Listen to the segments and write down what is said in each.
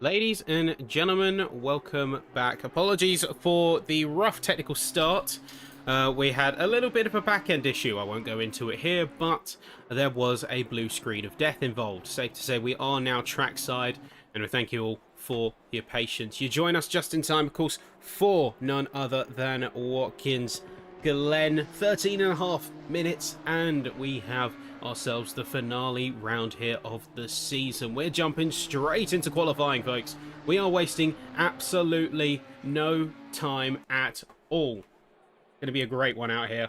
Ladies and gentlemen, welcome back. Apologies for the rough technical start. We had a little bit of a back-end issue. I won't go into it here, but there was a blue screen of death involved. Safe to say we are now trackside, and we thank you all for your patience. You join us just in time, of course, for none other than Watkins Glen. 13 and a half minutes, and we have ourselves the finale round here of the season. We're jumping straight into qualifying, folks. We are wasting absolutely no time at all. Going to be a great one out here.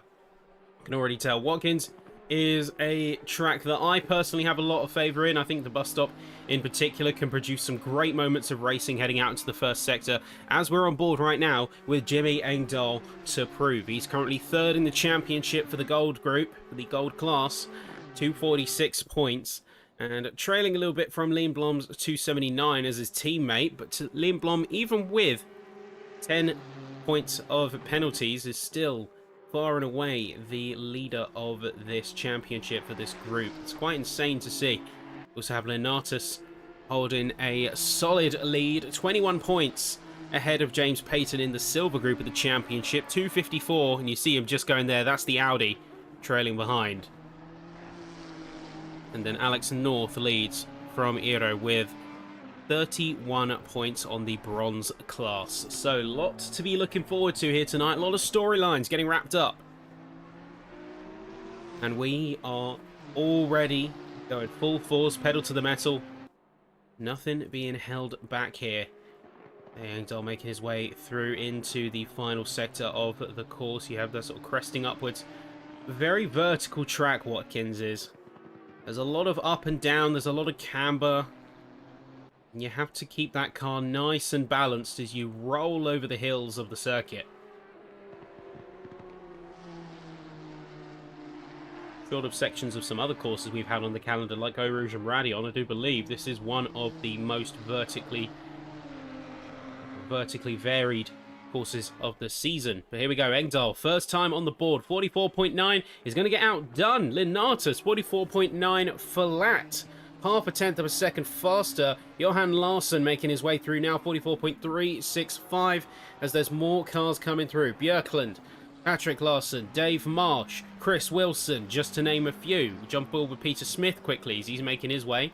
I can already tell. Watkins is a track that I personally have a lot of favour in. I think the bus stop in particular can produce some great moments of racing heading out into the first sector, as we're on board right now with Jimmy Engdahl to prove. He's currently third in the championship for the gold group, for the gold class, 246 points, and trailing a little bit from Liam Blom's 279 as his teammate, but Liam Blom, even with 10 points of penalties, is still far and away the leader of this championship for this group. It's quite insane to see. We also have Lenatus holding a solid lead, 21 points ahead of James Payton in the silver group of the championship, 254, and you see him just going there. That's the Audi trailing behind. And then Alex North leads from Iro with 31 points on the bronze class. So lots to be looking forward to here tonight. A lot of storylines getting wrapped up. And we are already going full force, pedal to the metal. Nothing being held back here. Engdahl making his way through into the final sector of the course. You have that sort of cresting upwards. Very vertical track, Watkins is. There's a lot of up and down. There's a lot of camber. And you have to keep that car nice and balanced as you roll over the hills of the circuit. Short of sections of some other courses we've had on the calendar, like Eau Rouge and Radion, I do believe this is one of the most vertically varied courses of the season. But here we go, Engdahl, first time on the board, 44.9, is going to get outdone. Lenatus, 44.9 flat. Half a tenth of a second faster. Johan Larsson making his way through now, 44.365, as there's more cars coming through. Björklund, Patrick Larsson, Dave Marsh, Chris Wilson, just to name a few. Jump forward with Peter Smith quickly as he's making his way.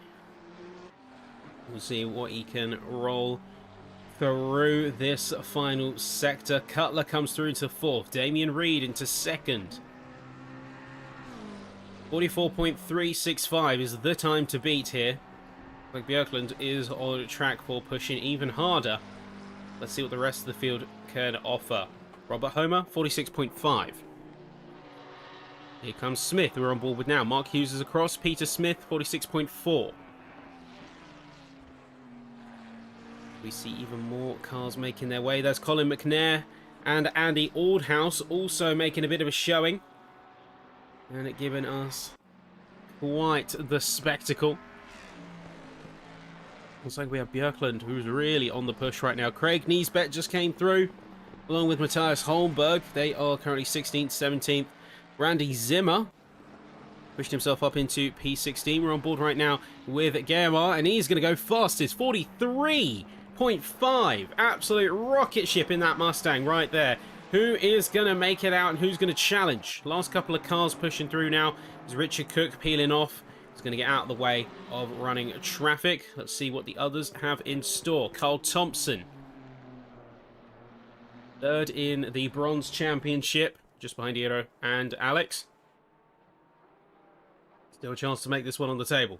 We'll see what he can roll through this final sector. Cutler comes through into fourth. Damien Reed into second. 44.365 is the time to beat here. Like Björklund is on track for pushing even harder. Let's see what the rest of the field can offer. Robert Homer, 46.5. Here comes Smith, who we're on board with now. Mark Hughes is across. Peter Smith, 46.4. We see even more cars making their way. There's Colin McNair and Andy Aldhouse also making a bit of a showing. And it giving us quite the spectacle. Looks like we have Björklund, who's really on the push right now. Craig Niesbet just came through, along with Matthias Holmberg. They are currently 16th, 17th. Randy Zimmer pushed himself up into P16. We're on board right now with Guillemard, and he's going to go fastest, 43.5. Absolute rocket ship in that Mustang right there. Who is going to make it out and who's going to challenge? Last couple of cars pushing through now is Richard Cook peeling off. He's going to get out of the way of running traffic. Let's see what the others have in store. Carl Thompson, third in the bronze championship, just behind Iro and Alex. Still a chance to make this one on the table.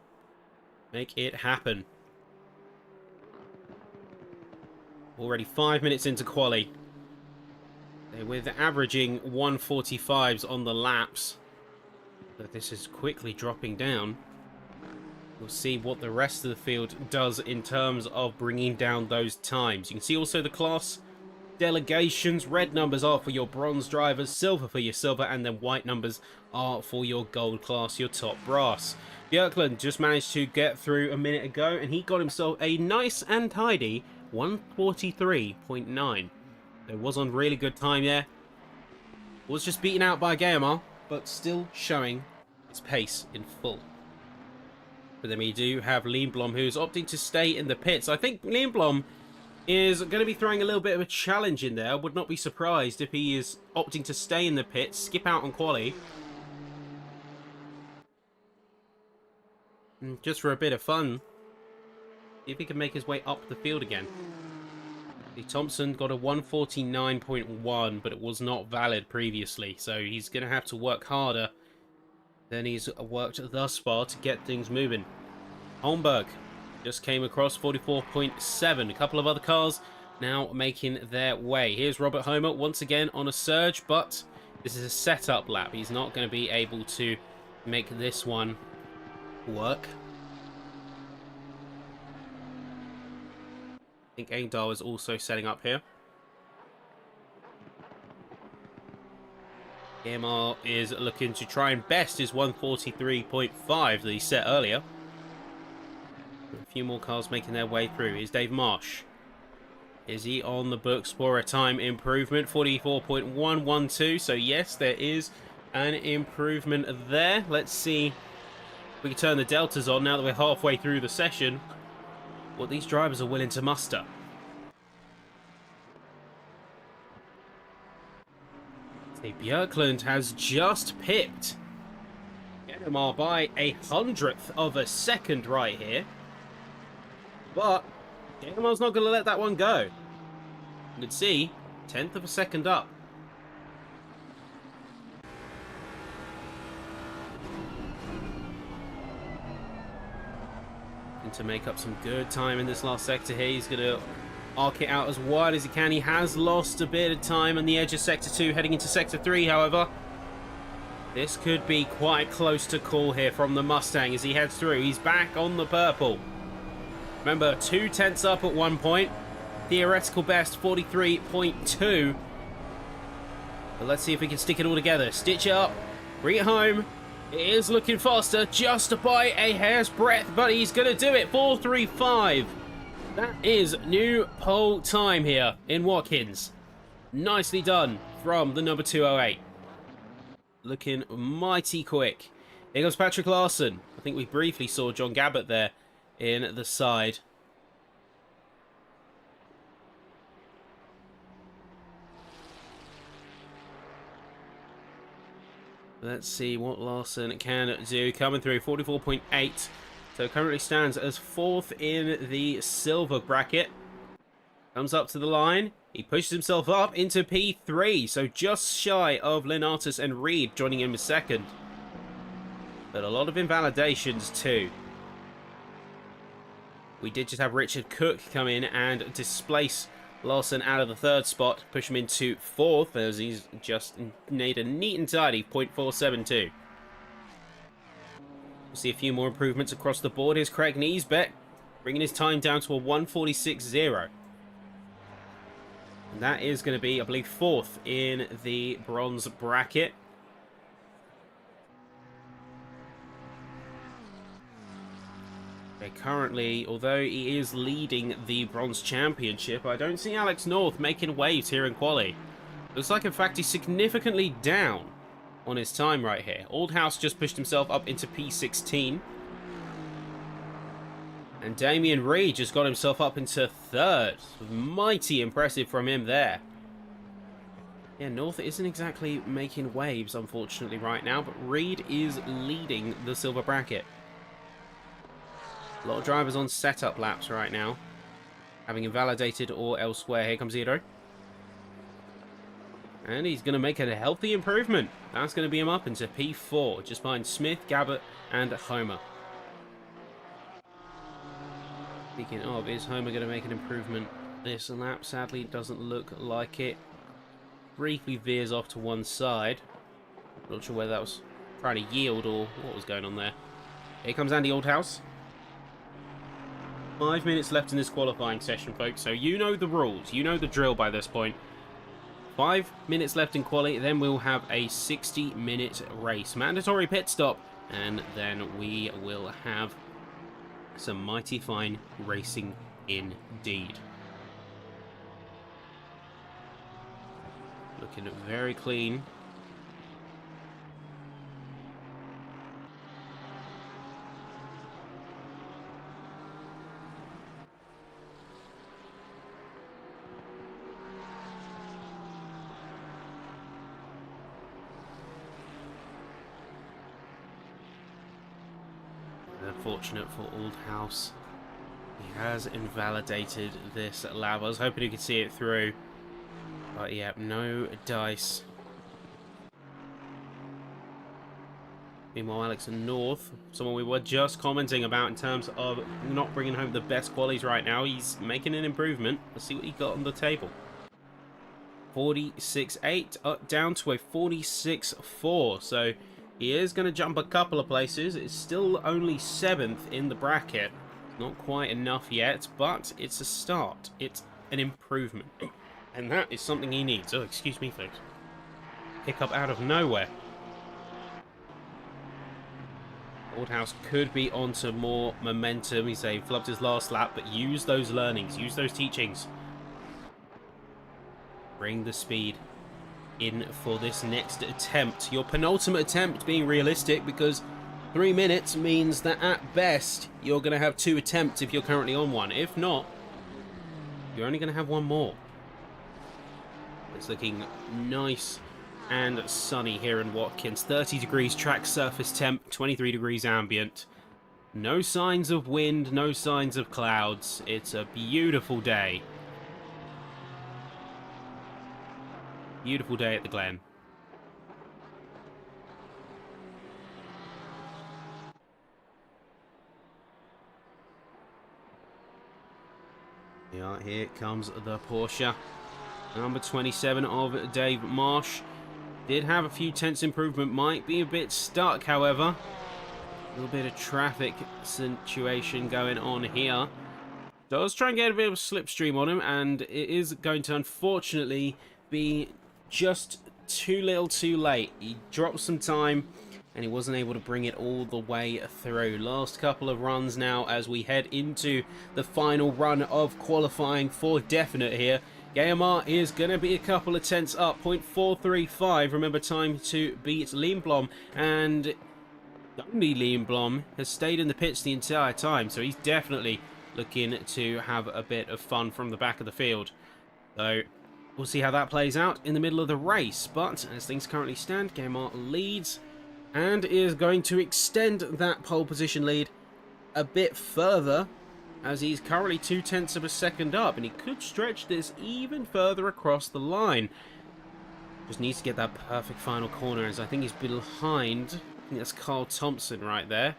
Make it happen. Already 5 minutes into quali. With averaging 145s on the laps. But this is quickly dropping down. We'll see what the rest of the field does in terms of bringing down those times. You can see also the class delegations. Red numbers are for your bronze drivers, silver for your silver, and then white numbers are for your gold class, your top brass. Björklund just managed to get through a minute ago, and he got himself a nice and tidy 143.9. It was on really good time there. Was just beaten out by Guillemard, but still showing its pace in full. But then we do have Lindblom, who's opting to stay in the pits. I think Lindblom is going to be throwing a little bit of a challenge in there. I would not be surprised if he is opting to stay in the pits, skip out on quali. Just for a bit of fun. See if he can make his way up the field again. Thompson got a 149.1, but it was not valid previously. So he's going to have to work harder than he's worked thus far to get things moving. Holmberg just came across 44.7. A couple of other cars now making their way. Here's Robert Homer once again on a surge, but this is a setup lap. He's not going to be able to make this one work. I think Aindar is also setting up here. AMR is looking to try and best his 143.5 that he set earlier. A few more cars making their way through. Here's Dave Marsh. Is he on the books for a time improvement? 44.112. So yes, there is an improvement there. Let's see if we can turn the deltas on now that we're halfway through the session. What these drivers are willing to muster. Björklund has just pipped NMR by 1/100th of a second right here. But NMR's not going to let that one go. You can see 1/10 of a second up. And to make up some good time in this last sector here, he's going to arc it out as wide as he can. He has lost a bit of time on the edge of Sector 2, heading into Sector 3, however. This could be quite close to call here from the Mustang as he heads through. He's back on the purple. Remember, 2/10 up at one point. Theoretical best, 43.2. But let's see if we can stick it all together. Stitch it up, bring it home. It is looking faster, just by a hair's breadth, but he's going to do it. 4:35. That is new pole time here in Watkins. Nicely done from the number 208. Looking mighty quick. Here goes Patrick Larson. I think we briefly saw John Gabbett there in the side. Let's see what Larson can do. Coming through, 44.8. So currently stands as 4th in the silver bracket. Comes up to the line. He pushes himself up into P3. So just shy of Lenatus and Reed joining him as second. But a lot of invalidations too. We did just have Richard Cook come in and displace Larson out of the 3rd spot. Push him into 4th as he's just made a neat and tidy 0.472. We'll see a few more improvements across the board. Here's Craig Niesbeck, bringing his time down to a 146.0. And that is going to be, I believe, 4th in the bronze bracket. Okay, currently, although he is leading the bronze championship, I don't see Alex North making waves here in quali. Looks like, in fact, he's significantly down on his time right here. Oldhouse just pushed himself up into P16. And Damien Reed just got himself up into 3rd. Mighty impressive from him there. Yeah, North isn't exactly making waves, unfortunately, right now, but Reed is leading the silver bracket. A lot of drivers on setup laps right now, having invalidated or elsewhere. Here comes Edo. And he's going to make a healthy improvement. That's going to be him up into P4, just behind Smith, Gabbett, and Homer. Speaking of, is Homer going to make an improvement this lap? Sadly, it doesn't look like it. Briefly veers off to one side. Not sure whether that was trying to yield or what was going on there. Here comes Andy Oldhouse. 5 minutes left in this qualifying session, folks, so you know the rules. You know the drill by this point. 5 minutes left in quali, then we'll have a 60-minute race. Mandatory pit stop, and then we will have some mighty fine racing indeed. Looking very clean. unfortunate for Old House. He has invalidated this lap. I was hoping he could see it through. But yeah, no dice. Meanwhile, Alex North, someone we were just commenting about in terms of not bringing home the best qualities right now, he's making an improvement. Let's see what he got on the table. 46.8 down to a 46.4. So he is going to jump a couple of places. It's still only 7th in the bracket. Not quite enough yet, but it's a start. It's an improvement. And that is something he needs. Oh, excuse me, folks. Pick up out of nowhere. Oldhouse could be onto more momentum. He flubbed his last lap, but use those learnings, use those teachings. Bring the speed in for this next attempt. Your penultimate attempt, being realistic, because 3 minutes means that at best you're going to have 2 attempts if you're currently on one. If not, you're only going to have 1 more. It's looking nice and sunny here in Watkins. 30 degrees track surface temp, 23 degrees ambient. No signs of wind, no signs of clouds. It's a beautiful day. Beautiful day at the Glen. Yeah, here comes the Porsche. Number 27 of Dave Marsh. Did have a few tenths improvement, might be a bit stuck, however. A little bit of traffic situation going on here. So I was trying to get a bit of a slipstream on him, and it is going to unfortunately be just too little too late. He dropped some time, and he wasn't able to bring it all the way through. Last couple of runs now as we head into the final run of qualifying for definite here. Gayamar is going to be a couple of tenths up, 0.435. Remember, time to beat Lindblom, and only Lindblom has stayed in the pits the entire time, so he's definitely looking to have a bit of fun from the back of the field. So we'll see how that plays out in the middle of the race, but as things currently stand, Gayamar leads and is going to extend that pole position lead a bit further, as he's currently 0.2 of a second up, and he could stretch this even further across the line. Just needs to get that perfect final corner, as I think he's behind. I think that's Carl Thompson right there.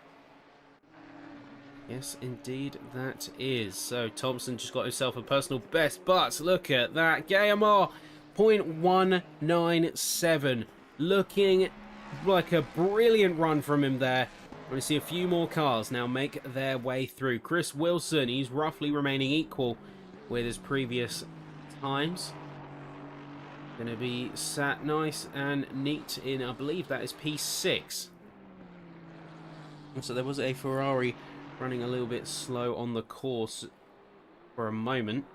Yes, indeed, that is. So Thompson just got himself a personal best, but look at that. Gayamar, 0.197. Looking like a brilliant run from him there. We're going to see a few more cars now make their way through. Chris Wilson, he's roughly remaining equal with his previous times. Going to be sat nice and neat in, I believe that is P6. So there was a Ferrari running a little bit slow on the course for a moment.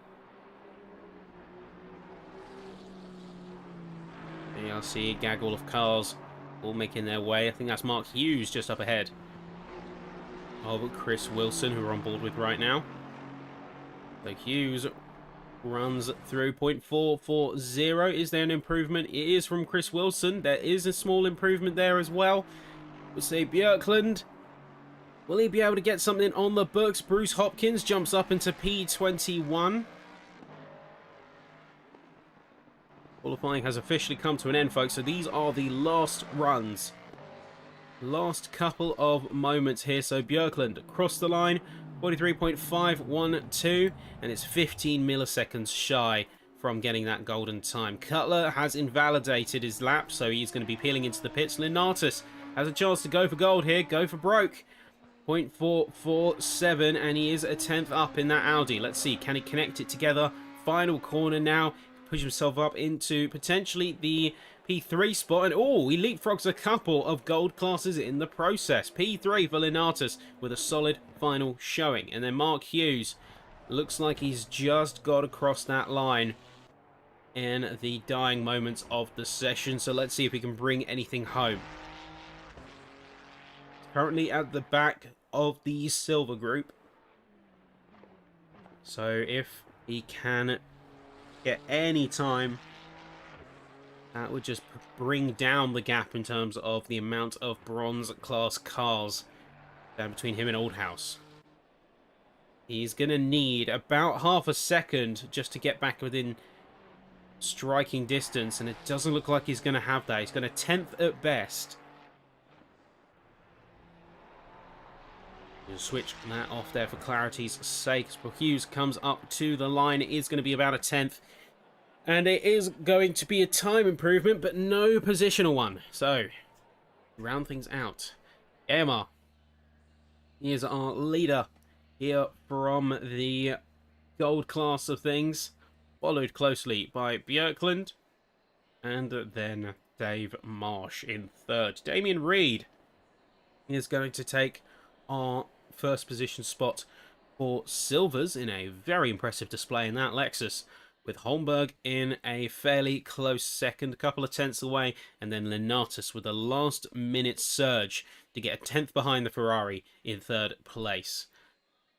And you'll see a gaggle of cars all making their way. I think that's Mark Hughes just up ahead of Chris Wilson, who we're on board with right now. So Hughes runs through 0.440. Is there an improvement? It is from Chris Wilson. There is a small improvement there as well. We'll say Björklund. Will he be able to get something on the books? Bruce Hopkins jumps up into P21. Qualifying has officially come to an end, folks, so these are the last runs. Last couple of moments here. So Björklund across the line, 43.512, and it's 15 milliseconds shy from getting that golden time. Cutler has invalidated his lap, so he's going to be peeling into the pits. Linatus has a chance to go for gold here, go for broke. 0.447, and he is a 10th up in that Audi. Let's see, can he connect it together? Final corner now. Push himself up into potentially the P3 spot, and oh, he leapfrogs a couple of gold classes in the process. P3 for Linatus with a solid final showing. And then Mark Hughes looks like he's just got across that line in the dying moments of the session. So let's see if he can bring anything home. Currently at the back of the silver group. So if he can get any time, that would just bring down the gap in terms of the amount of bronze class cars down between him and Old House. He's going to need about half a second just to get back within striking distance, and it doesn't look like he's going to have that. He's going to 10th at best. We'll switch that off there for clarity's sake. But Hughes comes up to the line. It is going to be about a 10th. And it is going to be a time improvement, but no positional one. So, round things out. AMR. He is our leader here from the gold class of things. Followed closely by Björklund. And then Dave Marsh in third. Damien Reed is going to take our first position spot for silvers in a very impressive display in that Lexus, with Holmberg in a fairly close second, a couple of tenths away, and then Lenatus with a last minute surge to get a 10th behind the Ferrari in third place.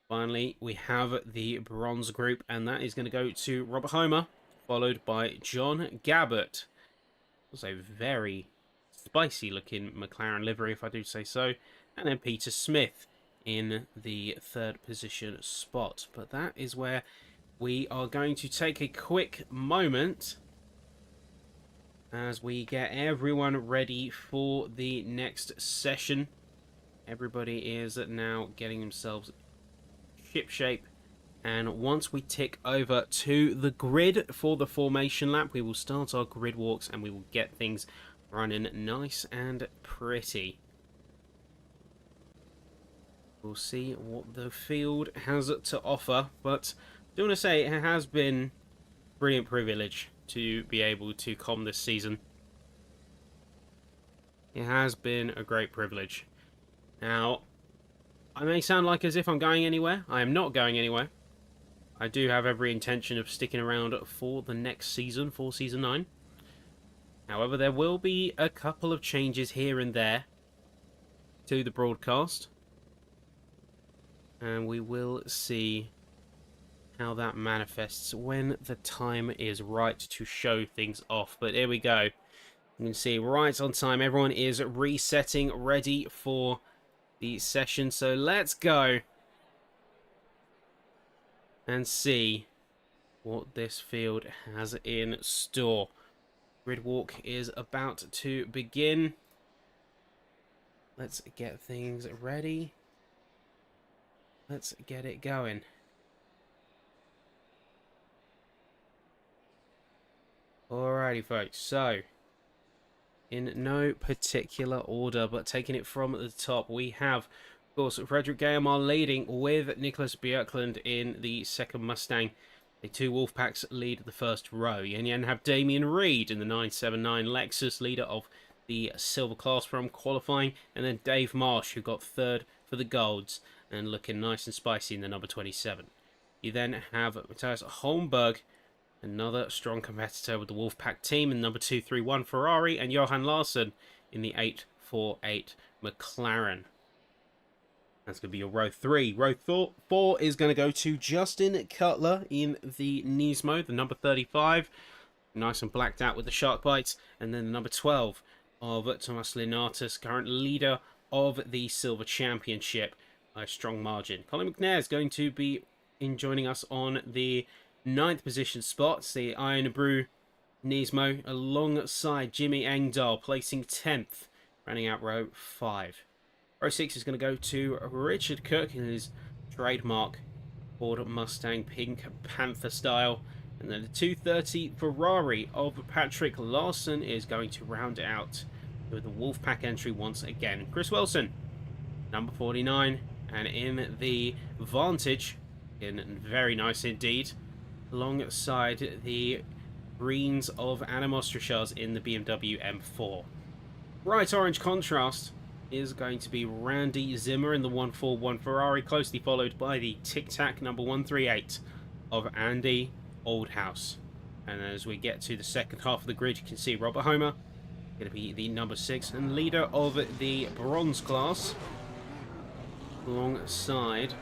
Finally, we have the bronze group, and that is going to go to Robert Homer, followed by John Gabbert. It was a very spicy looking McLaren livery, if I do say so. And then Peter Smith in the third position spot. But that is where we are going to take a quick moment as we get everyone ready for the next session. Everybody is now getting themselves shipshape. And once we tick over to the grid for the formation lap, we will start our grid walks and we will get things running nice and pretty. We'll see what the field has to offer, but I do want to say it has been a brilliant privilege to be able to com this season. It has been a great privilege. Now, I may sound like as if I'm going anywhere. I am not going anywhere. I do have every intention of sticking around for the next season, for Season 9. However, there will be a couple of changes here and there to the broadcast. And we will see how that manifests when the time is right to show things off. But here we go. You can see right on time. Everyone is resetting, ready for the session. So let's go and see what this field has in store. Grid walk is about to begin. Let's get things ready. Let's get it going. Alrighty, folks. So, in no particular order, but taking it from the top, we have, of course, Frederick Gaimar leading with Nicholas Björklund in the second Mustang. The two Wolfpacks lead the first row. You then have Damien Reed in the 979 Lexus, leader of the silver class from qualifying, and then Dave Marsh, who got third for the golds and looking nice and spicy in the number 27. You then have Matthias Holmberg, another strong competitor with the Wolfpack team in number 231 Ferrari, and Johan Larsson in the 848 McLaren. That's going to be your row 3. Row 4 is going to go to Justin Cutler in the Nismo, the number 35. Nice and blacked out with the shark bites. And then the number 12 of Thomas Lenatus, current leader of the Silver Championship by a strong margin. Colin McNair is going to be joining us on the 9th position spot. The Iron Brew Nismo alongside Jimmy Engdahl, placing 10th, running out row 5. Row 6 is going to go to Richard Cook in his trademark Ford Mustang Pink Panther style. And then the 230 Ferrari of Patrick Larson is going to round it out with the Wolfpack entry once again. Chris Wilson, number 49, and in the Vantage, very nice indeed, alongside the greens of Adam Ostrachaz in the BMW M4. Bright orange contrast is going to be Randy Zimmer in the 141 Ferrari, closely followed by the Tic Tac number 138 of Andy Oldhouse. And as we get to the second half of the grid, you can see Robert Homer going to be the number 6 and leader of the bronze class, alongside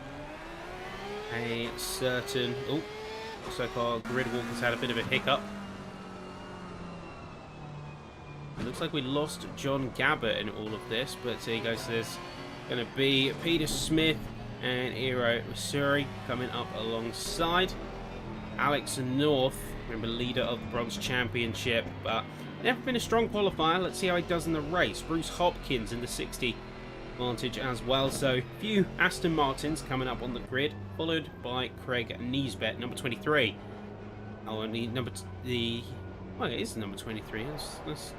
a certain... Oh, looks like our grid walk has had a bit of a hiccup. It looks like we lost John Gabbert in all of this, but he goes to this Going to be Peter Smith and Eero Missouri coming up alongside. Alex North, remember, leader of the Bronx Championship, but never been a strong qualifier. Let's see how he does in the race. Bruce Hopkins in the 60 advantage as well. So, few Aston Martins coming up on the grid, followed by Craig Niesbet, number 23. Oh, and well, it is number 23. That's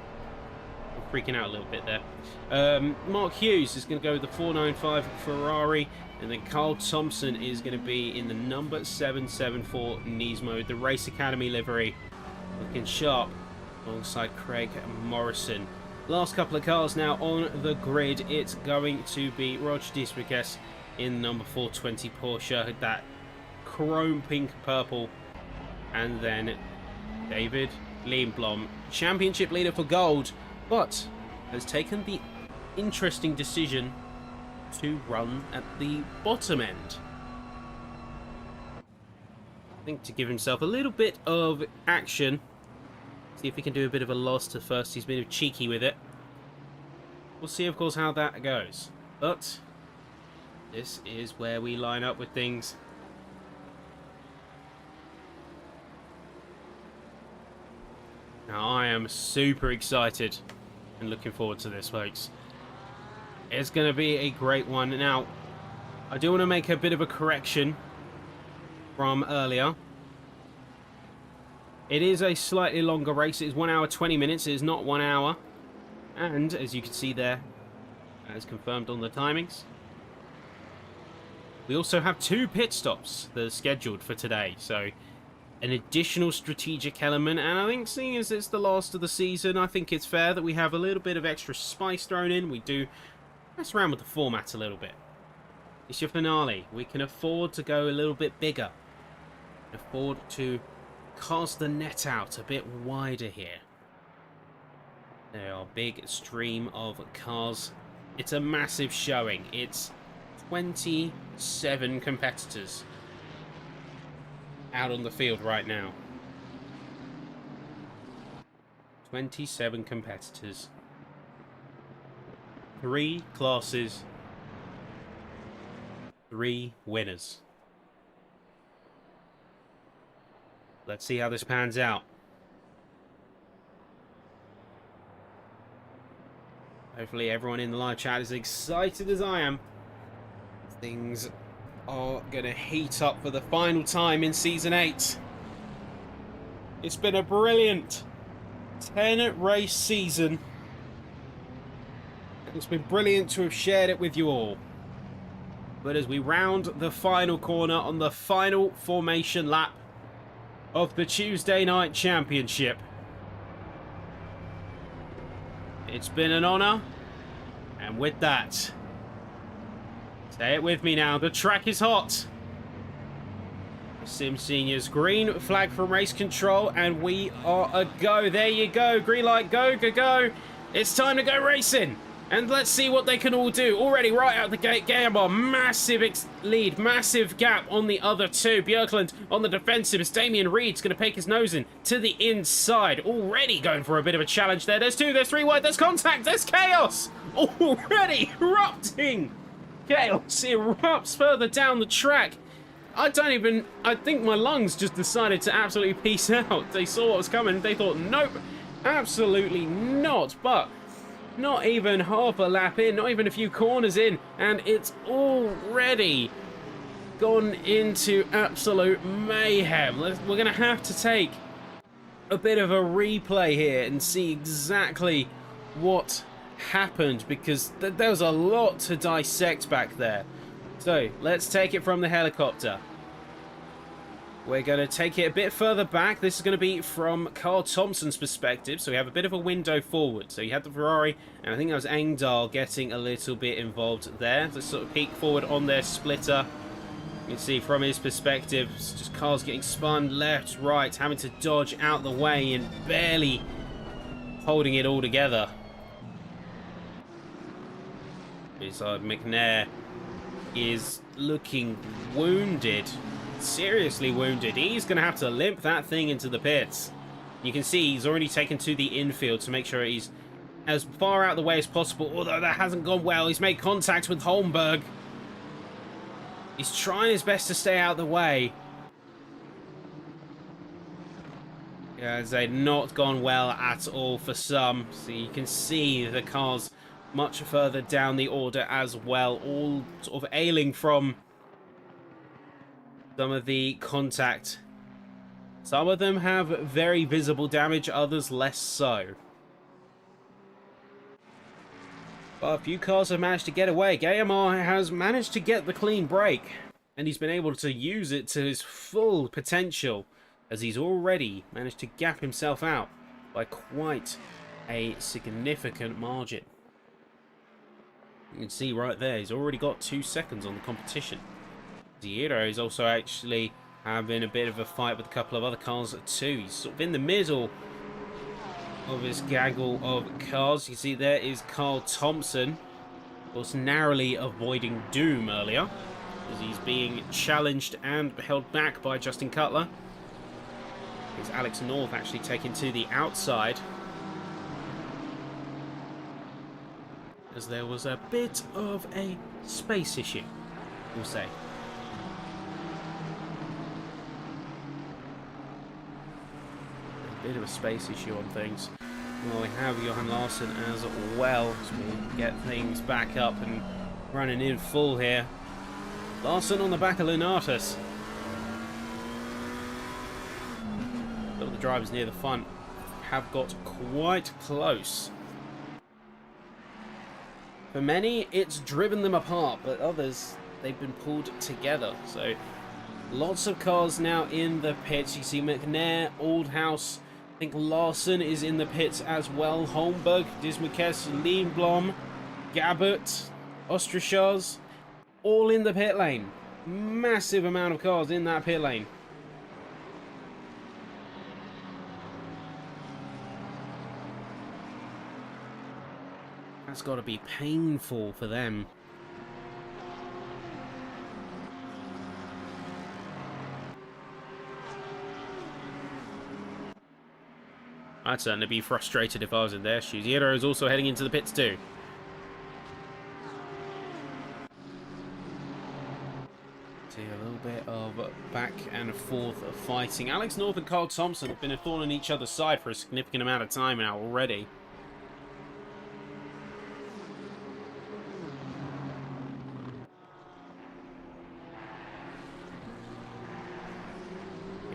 I'm freaking out a little bit there. Mark Hughes is going to go with the 495 Ferrari, and then Carl Thompson is going to be in the number 774 Nismo, the Race Academy livery, looking sharp alongside Craig Morrison. Last couple of cars now on the grid. It's going to be Roger Diestriches in number 420 Porsche, that chrome pink purple, and then David Lindblom, championship leader for gold, but has taken the interesting decision to run at the bottom end. I think to give himself a little bit of action. See if he can do a bit of a loss to first. He's been cheeky with it. We'll see, of course, how that goes. But this is where we line up with things. Now, I am super excited and looking forward to this, folks. It's going to be a great one. Now, I do want to make a bit of a correction from earlier. It is a slightly longer race. It is 1 hour 20 minutes. It is not 1 hour. And, as you can see there, as confirmed on the timings, we also have 2 pit stops that are scheduled for today. So, an additional strategic element. And I think, seeing as it's the last of the season, I think it's fair that we have a little bit of extra spice thrown in. We do mess around with the format a little bit. It's your finale. We can afford to go a little bit bigger. We can afford to cast the net out a bit wider here. There are a big stream of cars. It's a massive showing. It's 27 competitors out on the field right now. 27 competitors. 3 classes. 3 winners. Let's see how this pans out. Hopefully everyone in the live chat is excited as I am. Things are going to heat up for the final time in Season 8. It's been a brilliant 10-race season. It's been brilliant to have shared it with you all. But as we round the final corner on the final formation lap of the Tuesday Night Championship, it's been an honour, and with that, say it with me now, the track is hot. SIMseniors, green flag from race control, and we are a go. There you go, green light, go, go, go. It's time to go racing, and let's see what they can all do. Already right out the gate, Gambar, massive lead, massive gap on the other 2. Björklund on the defensive as Damien Reed's going to pick his nose in to the inside. Already going for a bit of a challenge there. There's 2, there's 3 wide, there's contact, there's chaos. Already erupting. Chaos erupts further down the track. I think my lungs just decided to absolutely peace out. They saw what was coming. They thought, nope, absolutely not. But not even half a lap in, not even a few corners in, and it's already gone into absolute mayhem. We're going to have to take a bit of a replay here and see exactly what happened, because there was a lot to dissect back there. So let's take it from the helicopter. We're going to take it a bit further back. This is going to be from Carl Thompson's perspective, so we have a bit of a window forward. So you had the Ferrari, and I think that was Engdahl getting a little bit involved there. Let's sort of peek forward on their splitter. You can see from his perspective, it's just cars getting spun left, right, having to dodge out the way and barely holding it all together. Beside McNair is looking wounded, seriously wounded. He's going to have to limp that thing into the pits. You can see he's already taken to the infield to make sure he's as far out of the way as possible, although that hasn't gone well. He's made contact with Holmberg. He's trying his best to stay out of the way. Yeah, as they've not gone well at all for some. So you can see the cars much further down the order as well, all sort of ailing from some of the contact. Some of them have very visible damage, others less so. But a few cars have managed to get away. Guillemot has managed to get the clean break, and he's been able to use it to his full potential, as he's already managed to gap himself out by quite a significant margin. You can see right there, he's already got 2 seconds on the competition. Zero is also actually having a bit of a fight with a couple of other cars too. He's sort of in the middle of this gaggle of cars. You see there is Carl Thompson, of course, narrowly avoiding doom earlier, as he's being challenged and held back by Justin Cutler. Is Alex North actually taken to the outside, as there was a bit of a space issue, we'll say. A bit of a space issue on things. Well, we have Johan Larsson as well, so we'll get things back up and running in full here. Larsson on the back of Lunatus. Some of the drivers near the front have got quite close. For many, it's driven them apart, but others, they've been pulled together. So, lots of cars now in the pits. You see McNair, Oldhouse, I think Larson is in the pits as well. Holmberg, Dismukes, Lindblom, Gabbert, Ostrachaz, all in the pit lane. Massive amount of cars in that pit lane. That's got to be painful for them. I'd certainly be frustrated if I was in their shoes. Yero is also heading into the pits too. See a little bit of back and forth fighting. Alex North and Carl Thompson have been a thorn on each other's side for a significant amount of time now already.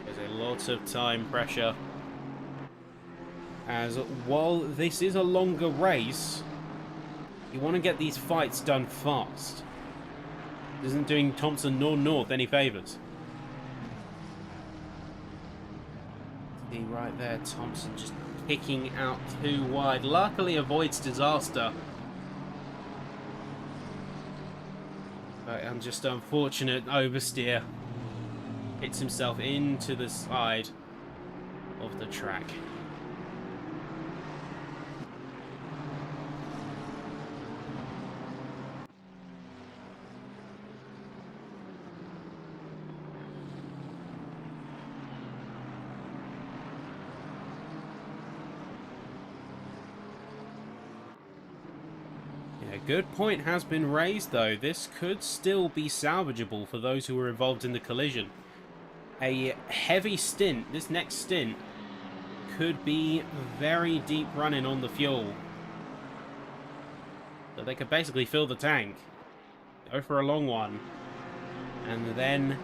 There's a lot of time pressure, as while this is a longer race, you want to get these fights done fast. It isn't doing Thompson nor North any favours. See right there, Thompson just picking out too wide. Luckily avoids disaster. But just unfortunate oversteer. Hits himself into the side of the track. Good point has been raised though. This could still be salvageable for those who were involved in the collision. A heavy stint, this next stint, could be very deep running on the fuel. So they could basically fill the tank, go for a long one, and then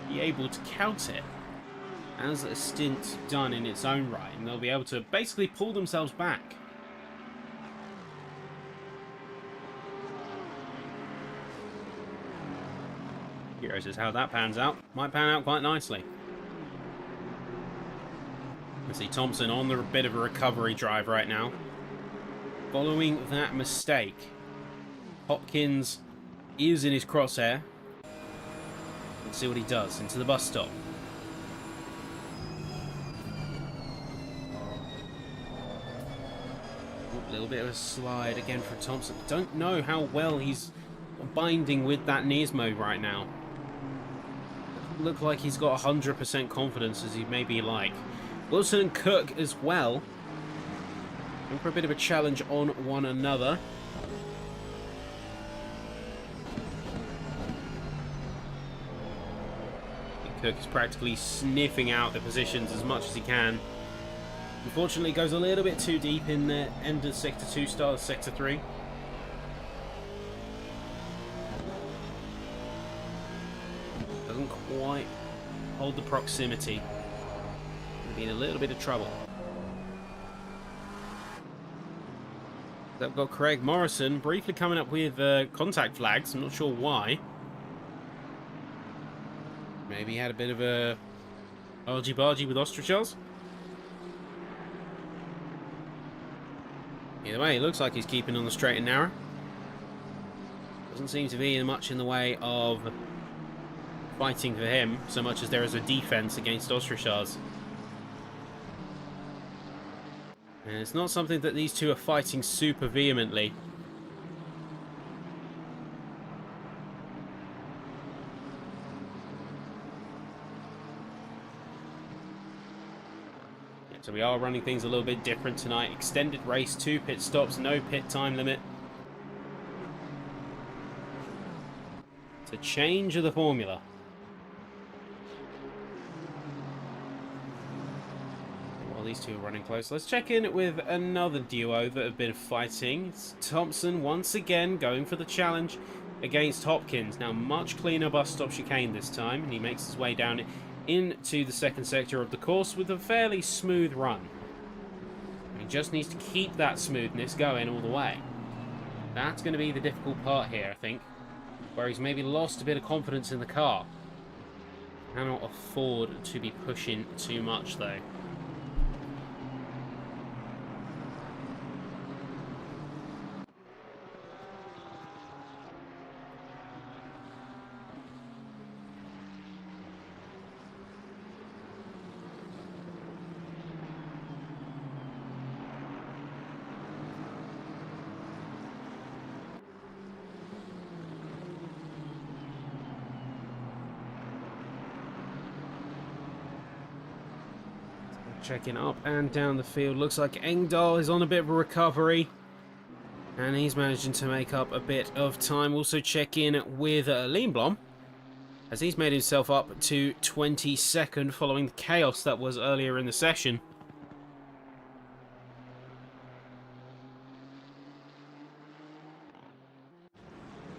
be able to count it as a stint done in its own right. And they'll be able to basically pull themselves back. Curious as how that pans out. Might pan out quite nicely. I see Thompson on the bit of a recovery drive right now. Following that mistake, Hopkins is in his crosshair. Let's see what he does. Into the bus stop. A little bit of a slide again for Thompson. Don't know how well he's binding with that Nismo right now. Look like he's got 100% confidence as he maybe like. Wilson and Cook as well. Going for a bit of a challenge on one another. Cook is practically sniffing out the positions as much as he can. Unfortunately, goes a little bit too deep in the end of Sector 2, start of Sector 3. Doesn't quite hold the proximity. Could be in a little bit of trouble. They've got Craig Morrison briefly coming up with contact flags. I'm not sure why. Maybe he had a bit of a argy-bargy with Ostrichels. Either way, it looks like he's keeping on the straight and narrow. Doesn't seem to be much in the way of fighting for him, so much as there is a defense against Ostrichels. And it's not something that these two are fighting super vehemently. So we are running things a little bit different tonight. Extended race, 2 pit stops, no pit time limit. It's a change of the formula. While these two are running close, let's check in with another duo that have been fighting. It's Thompson once again going for the challenge against Hopkins. Now much cleaner bus stop chicane this time, and he makes his way down into the second sector of the course with a fairly smooth run. He just needs to keep that smoothness going all the way. That's going to be the difficult part here, I think, where he's maybe lost a bit of confidence in the car. Cannot afford to be pushing too much though. Checking up and down the field. Looks like Engdahl is on a bit of a recovery. And he's managing to make up a bit of time. Also check in with Lindblom, as he's made himself up to 22nd following the chaos that was earlier in the session.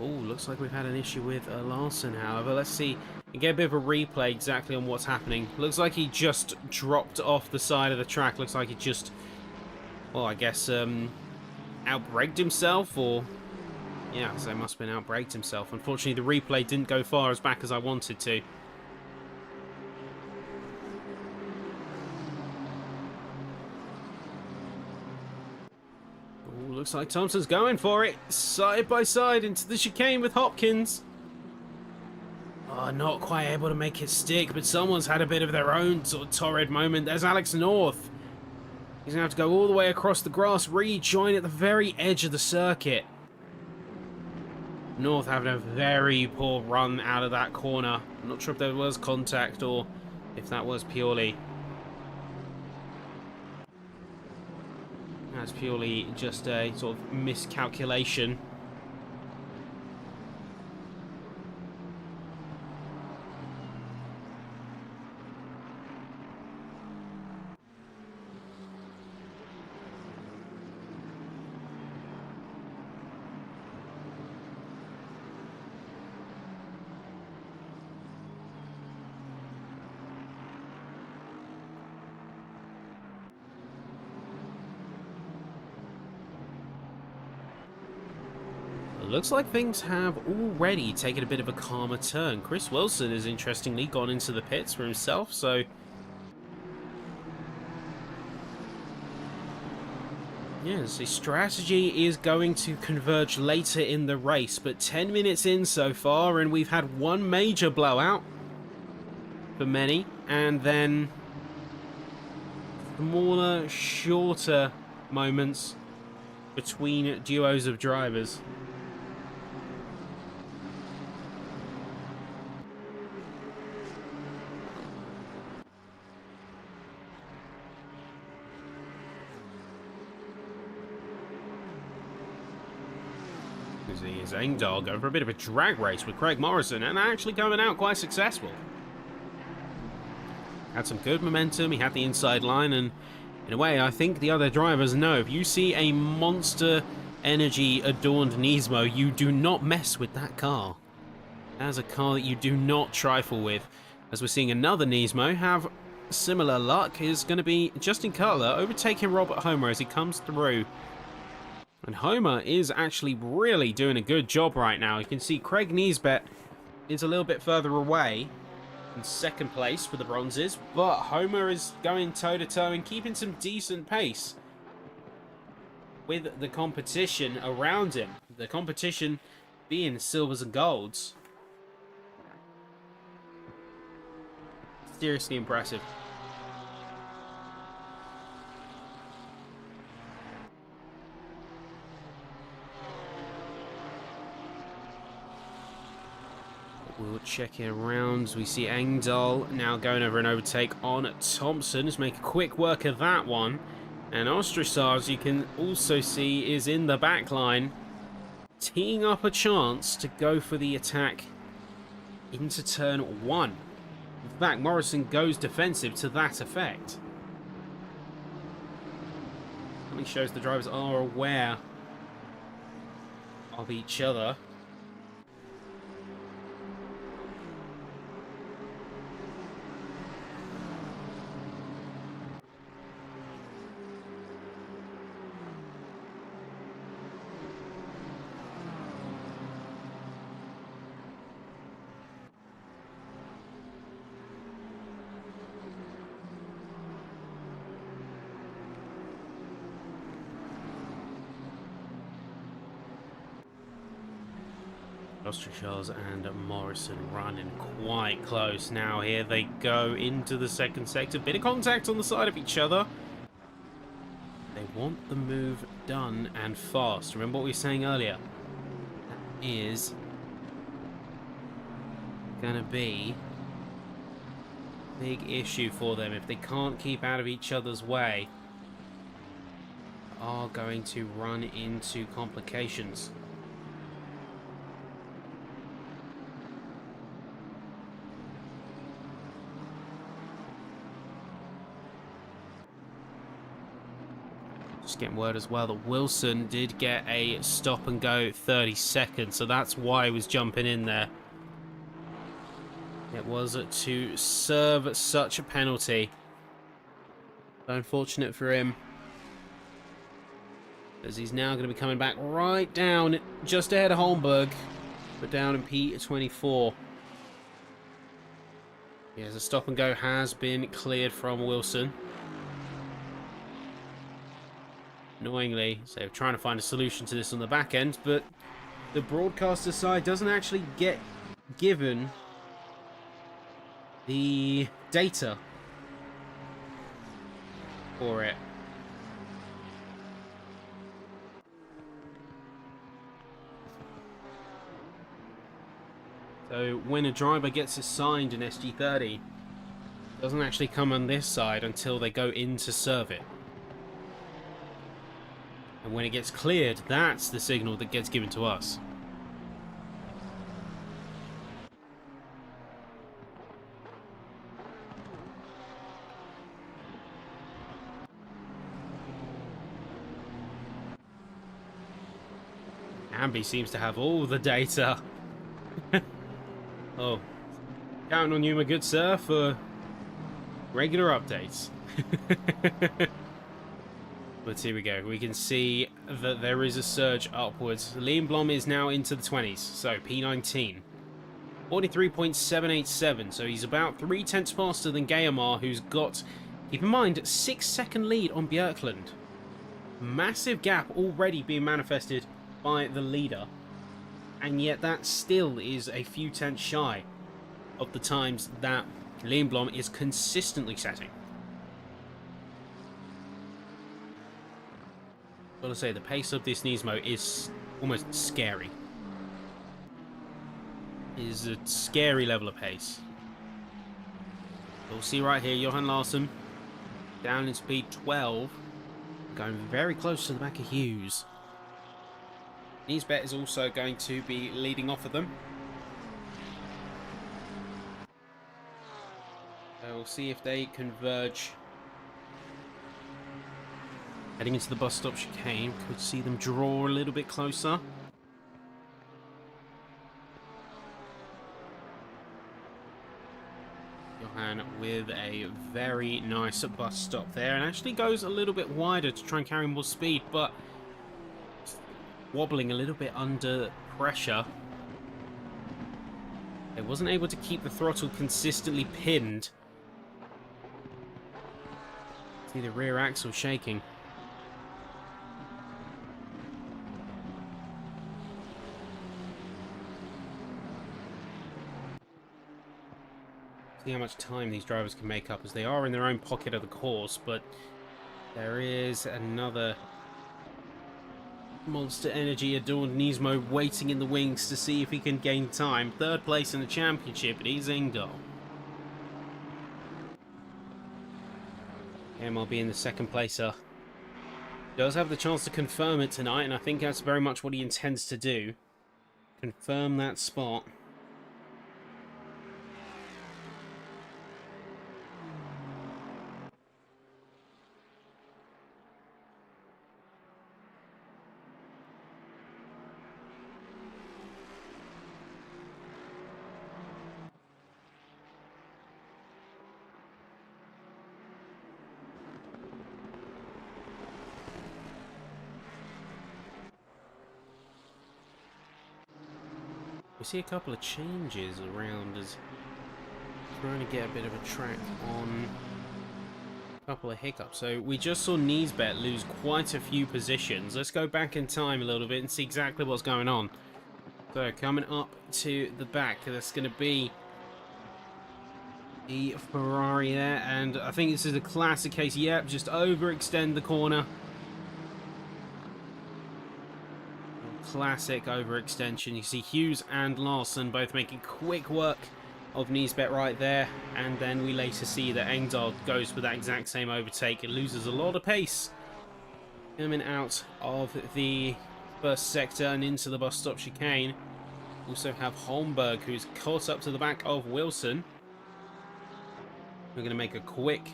Oh, looks like we've had an issue with Larson, however. Let's see and get a bit of a replay exactly on what's happening. Looks like he just dropped off the side of the track. Looks like he just, well, I guess, outbraked himself, or... yeah, so he must have been outbraked himself. Unfortunately, the replay didn't go far as back as I wanted to. Looks like Thompson's going for it, side by side into the chicane with Hopkins. Oh, not quite able to make it stick, but someone's had a bit of their own sort of torrid moment. There's Alex North. He's going to have to go all the way across the grass, rejoin at the very edge of the circuit. North having a very poor run out of that corner. I'm not sure if there was contact or if that was purely... that's purely just a sort of miscalculation. Looks like things have already taken a bit of a calmer turn. Chris Wilson has interestingly gone into the pits for himself, so... yes, the strategy is going to converge later in the race, but 10 minutes in so far, and we've had one major blowout for many, and then smaller, shorter moments between duos of drivers. as he is Engdahl going for a bit of a drag race with Craig Morrison and actually coming out quite successful. Had some good momentum, he had the inside line, and in a way I think the other drivers know if you see a Monster Energy adorned Nismo, you do not mess with that car. That's a car that you do not trifle with. As we're seeing another Nismo have similar luck, is going to be Justin Cutler overtaking Robert Homer as he comes through. And Homer is actually really doing a good job right now. You can see Craig Niesbet is a little bit further away in second place for the bronzes, but Homer is going toe-to-toe and keeping some decent pace with the competition around him. The competition being silvers and golds. Seriously impressive. We'll check it around. We see Engdahl now going over an overtake on Thompson. Just make a quick work of that one. And Ostracars, you can also see, is in the back line, teeing up a chance to go for the attack into turn 1. In fact, Morrison goes defensive to that effect. Only shows the drivers are aware of each other. Ostracars and Morrison running quite close now. Here they go into the second sector. Bit of contact on the side of each other. They want the move done and fast. Remember what we were saying earlier? That is going to be a big issue for them if they can't keep out of each other's way. They are going to run into complications. Just getting word as well that Wilson did get a stop and go 30 seconds, so that's why he was jumping in there. It was to serve such a penalty. Unfortunate for him, as he's now going to be coming back right down just ahead of Holmberg, but down in P24. Yes, a stop and go has been cleared from Wilson. Annoyingly, so they're trying to find a solution to this on the back end, but the broadcaster side doesn't actually get given the data for it. So when a driver gets assigned an SG30, it doesn't actually come on this side until they go in to serve it. And when it gets cleared, that's the signal that gets given to us. Ambi seems to have all the data. Oh, counting on you, my good sir, for regular updates. But here we go. We can see that there is a surge upwards. Liam Blom is now into the 20s. So P19. 43.787. So he's about 3/10 faster than Gayamar, who's got, keep in mind, 6-second lead on Björklund. Massive gap already being manifested by the leader. And yet that still is a few tenths shy of the times that Liam Blom is consistently setting. Gotta say, the pace of this Nismo is almost scary. It is a scary level of pace. We'll see right here, Johan Larsson down in speed 12, going very close to the back of Hughes. Niesbet is also going to be leading off of them. So we'll see if they converge. Heading into the bus stop chicane, could see them draw a little bit closer. Johan with a very nice bus stop there, and actually goes a little bit wider to try and carry more speed, but wobbling a little bit under pressure. It wasn't able to keep the throttle consistently pinned. See the rear axle shaking. See how much time these drivers can make up, as they are in their own pocket of the course, but there is another Monster Energy adorned Nismo waiting in the wings to see if he can gain time. Third place in the championship, it is Engdahl. MLB in the second placer. Does have the chance to confirm it tonight, and I think that's very much what he intends to do. Confirm that spot. We see a couple of changes around as trying to get a bit of a track on a couple of hiccups. So we just saw Niesbet lose quite a few positions. Let's go back in time a little bit and see exactly what's going on. So coming up to the back, that's going to be the Ferrari there, and I think this is a classic case. Yep, just overextend the corner. Classic overextension. You see Hughes and Larson both making quick work of Niesbet right there, and then we later see that Engdahl goes for that exact same overtake. It loses a lot of pace coming out of the first sector and into the bus stop chicane. Also have Holmberg, who's caught up to the back of Wilson. We're going to make a quick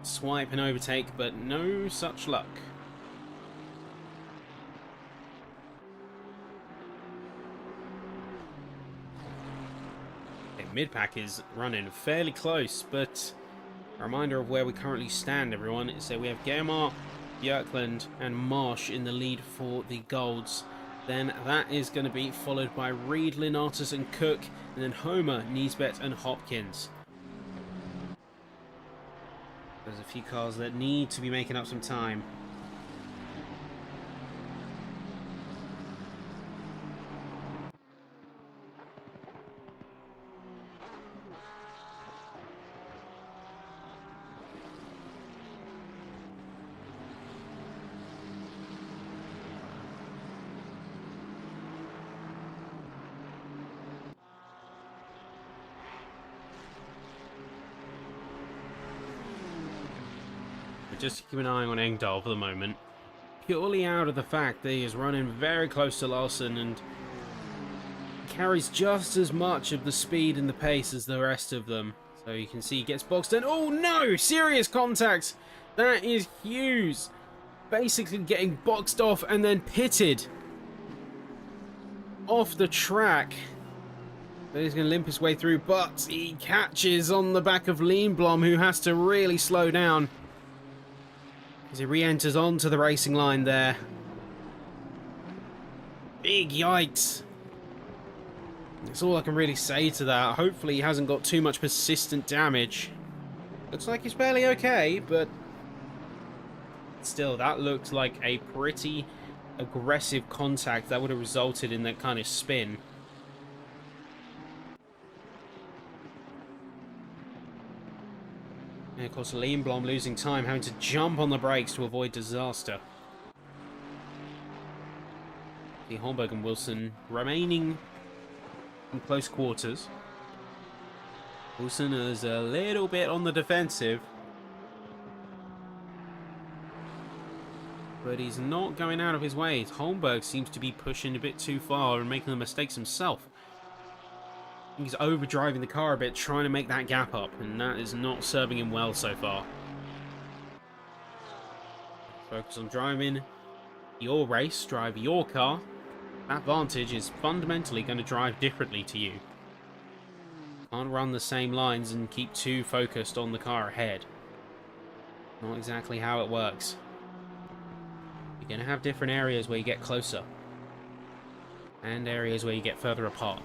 swipe and overtake, but no such luck. Mid-pack is running fairly close, but a reminder of where we currently stand, everyone. So we have Germar, Björklund and Marsh in the lead for the golds. Then that is going to be followed by Reed, Linatus and Cook, and then Homer, Niesbet and Hopkins. There's a few cars that need to be making up some time. Just keep an eye on Engdahl for the moment, purely out of the fact that he is running very close to Larson and carries just as much of the speed and the pace as the rest of them. So you can see he gets boxed in. Oh no! Serious contact! That is Hughes basically getting boxed off and then pitted off the track. But he's going to limp his way through, but he catches on the back of Lindblom, who has to really slow down as he re-enters onto the racing line there. Big yikes. That's all I can really say to that. Hopefully he hasn't got too much persistent damage. Looks like he's fairly okay, but still, that looked like a pretty aggressive contact that would have resulted in that kind of spin. And of course, Lindblom losing time, having to jump on the brakes to avoid disaster. The Holmberg and Wilson remaining in close quarters. Wilson is a little bit on the defensive. but he's not going out of his way. Holmberg seems to be pushing a bit too far and making the mistakes himself. He's overdriving the car a bit, trying to make that gap up, and that is not serving him well so far. Focus on driving your race, drive your car. That Vantage is fundamentally going to drive differently to you. Can't run the same lines and keep too focused on the car ahead. Not exactly how it works. You're going to have different areas where you get closer, and areas where you get further apart.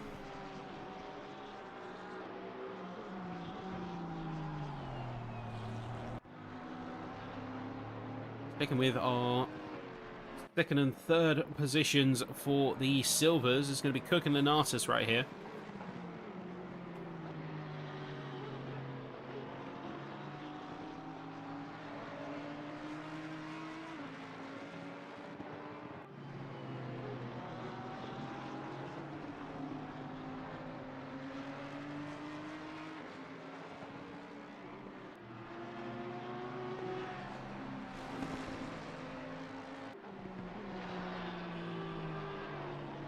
Sticking with our second and third positions for the Silvers is going to be Cook and Lenatus right here.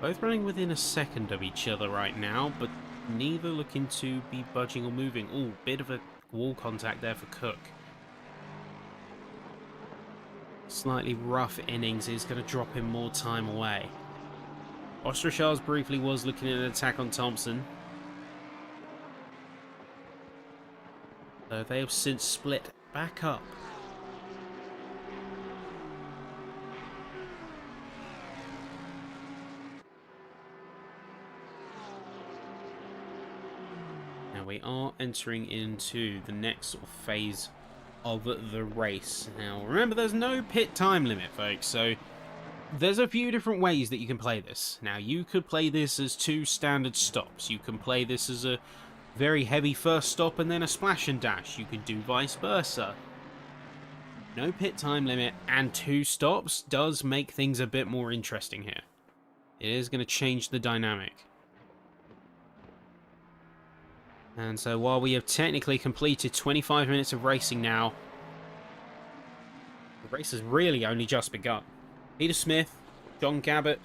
Both running within a second of each other right now, but neither looking to be budging or moving. Ooh, bit of a wall contact there for Cook. Slightly rough innings is going to drop him more time away. Ostrachars briefly was looking at an attack on Thompson. Though they have since split back up. We are entering into the next sort of phase of the race. Now, remember, there's no pit time limit, folks, so there's a few different ways that you can play this. Now, you could play this as 2 standard stops. You can play this as a very heavy first stop and then a splash and dash. You can do vice versa. No pit time limit and 2 stops does make things a bit more interesting here. It is going to change the dynamic. And so while we have technically completed 25 minutes of racing now, the race has really only just begun. Peter Smith, John Gabbett.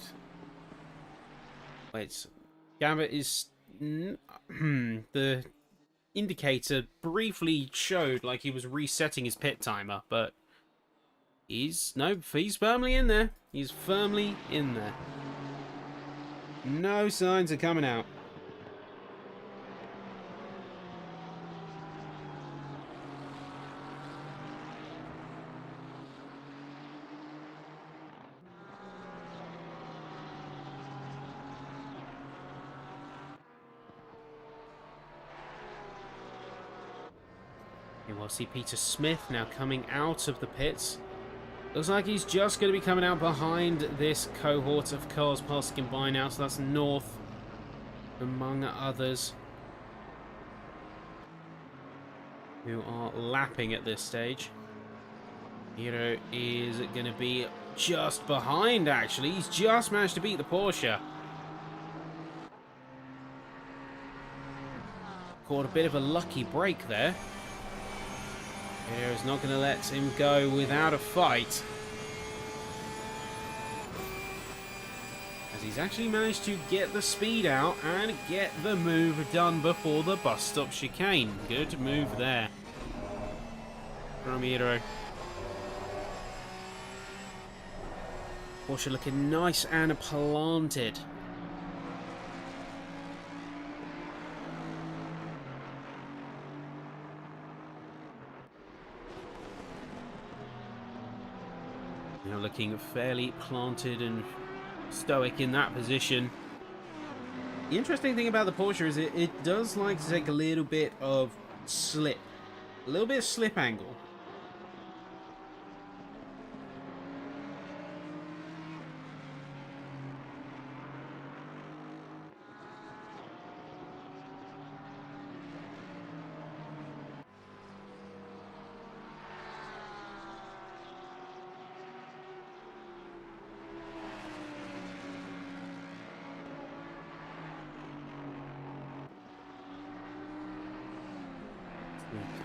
Wait, Gabbett is... the indicator briefly showed like he was resetting his pit timer, but he's firmly in there. He's firmly in there. No signs of coming out. We'll see Peter Smith now coming out of the pits. Looks like he's just going to be coming out behind this cohort of cars passing him by now. So that's North, among others, who are lapping at this stage. Hero is going to be just behind, actually. He's just managed to beat the Porsche. Caught a bit of a lucky break there. Hero's not going to let him go without a fight, as he's actually managed to get the speed out and get the move done before the bus stop chicane. Good move there from Hero. Porsche looking nice and planted. Now looking fairly planted and stoic in that position. The interesting thing about the Porsche is it does like to take a little bit of slip. A little bit of slip angle.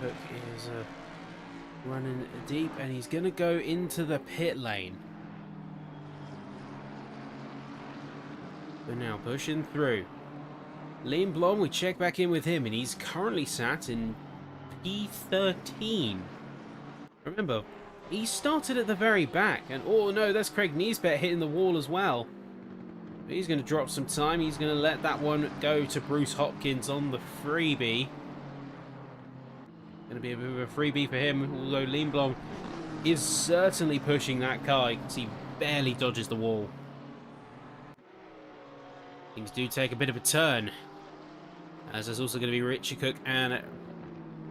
Cook is running deep, and he's going to go into the pit lane. But now pushing through. Lindblom, we check back in with him, and he's currently sat in P13. Remember, he started at the very back, and oh no, that's Craig Niesbet hitting the wall as well. He's going to drop some time. He's going to let that one go to Bruce Hopkins on the freebie. Going to be a bit of a freebie for him, although Lindblom is certainly pushing that car. You can see he barely dodges the wall. Things do take a bit of a turn, as there's also going to be Richie Cook and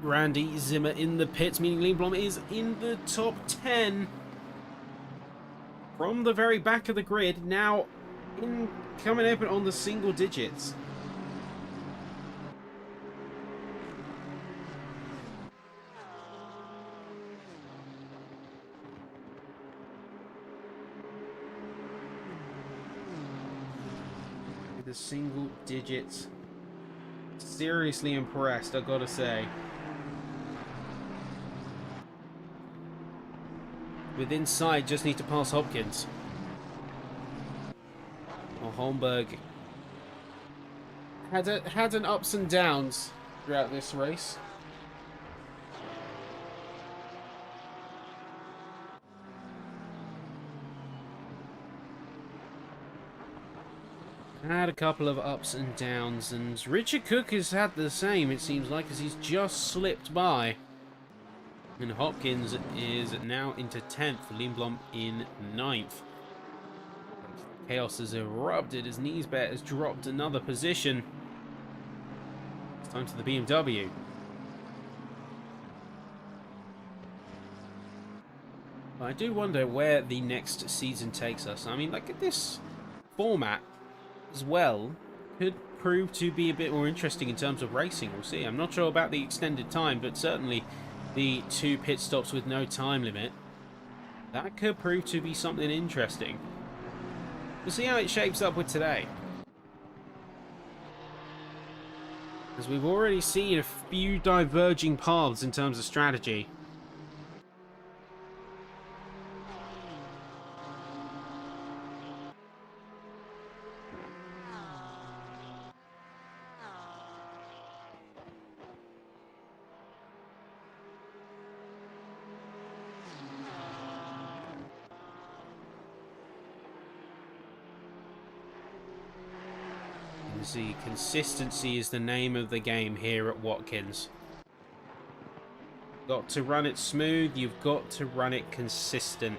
Randy Zimmer in the pits, meaning Lindblom is in the top 10 from the very back of the grid, now coming open on the single digits. With the single digits, seriously impressed, I've got to say. With inside, just need to pass Hopkins. Well, Holmberg had an ups and downs throughout this race. Had a couple of ups and downs, and Richard Cook has had the same, it seems like, as he's just slipped by. And Hopkins is now into 10th, Lindblom in 9th. Chaos has erupted as Niesbet has dropped another position. It's time to the BMW. I do wonder where the next season takes us. I mean, like, this format as well could prove to be a bit more interesting in terms of racing. We'll see. I'm not sure about the extended time, but certainly the 2 pit stops with no time limit, that could prove to be something interesting. We'll see how it shapes up with today, as we've already seen a few diverging paths in terms of strategy. See, consistency is the name of the game here at Watkins. Got to run it smooth, you've got to run it consistent.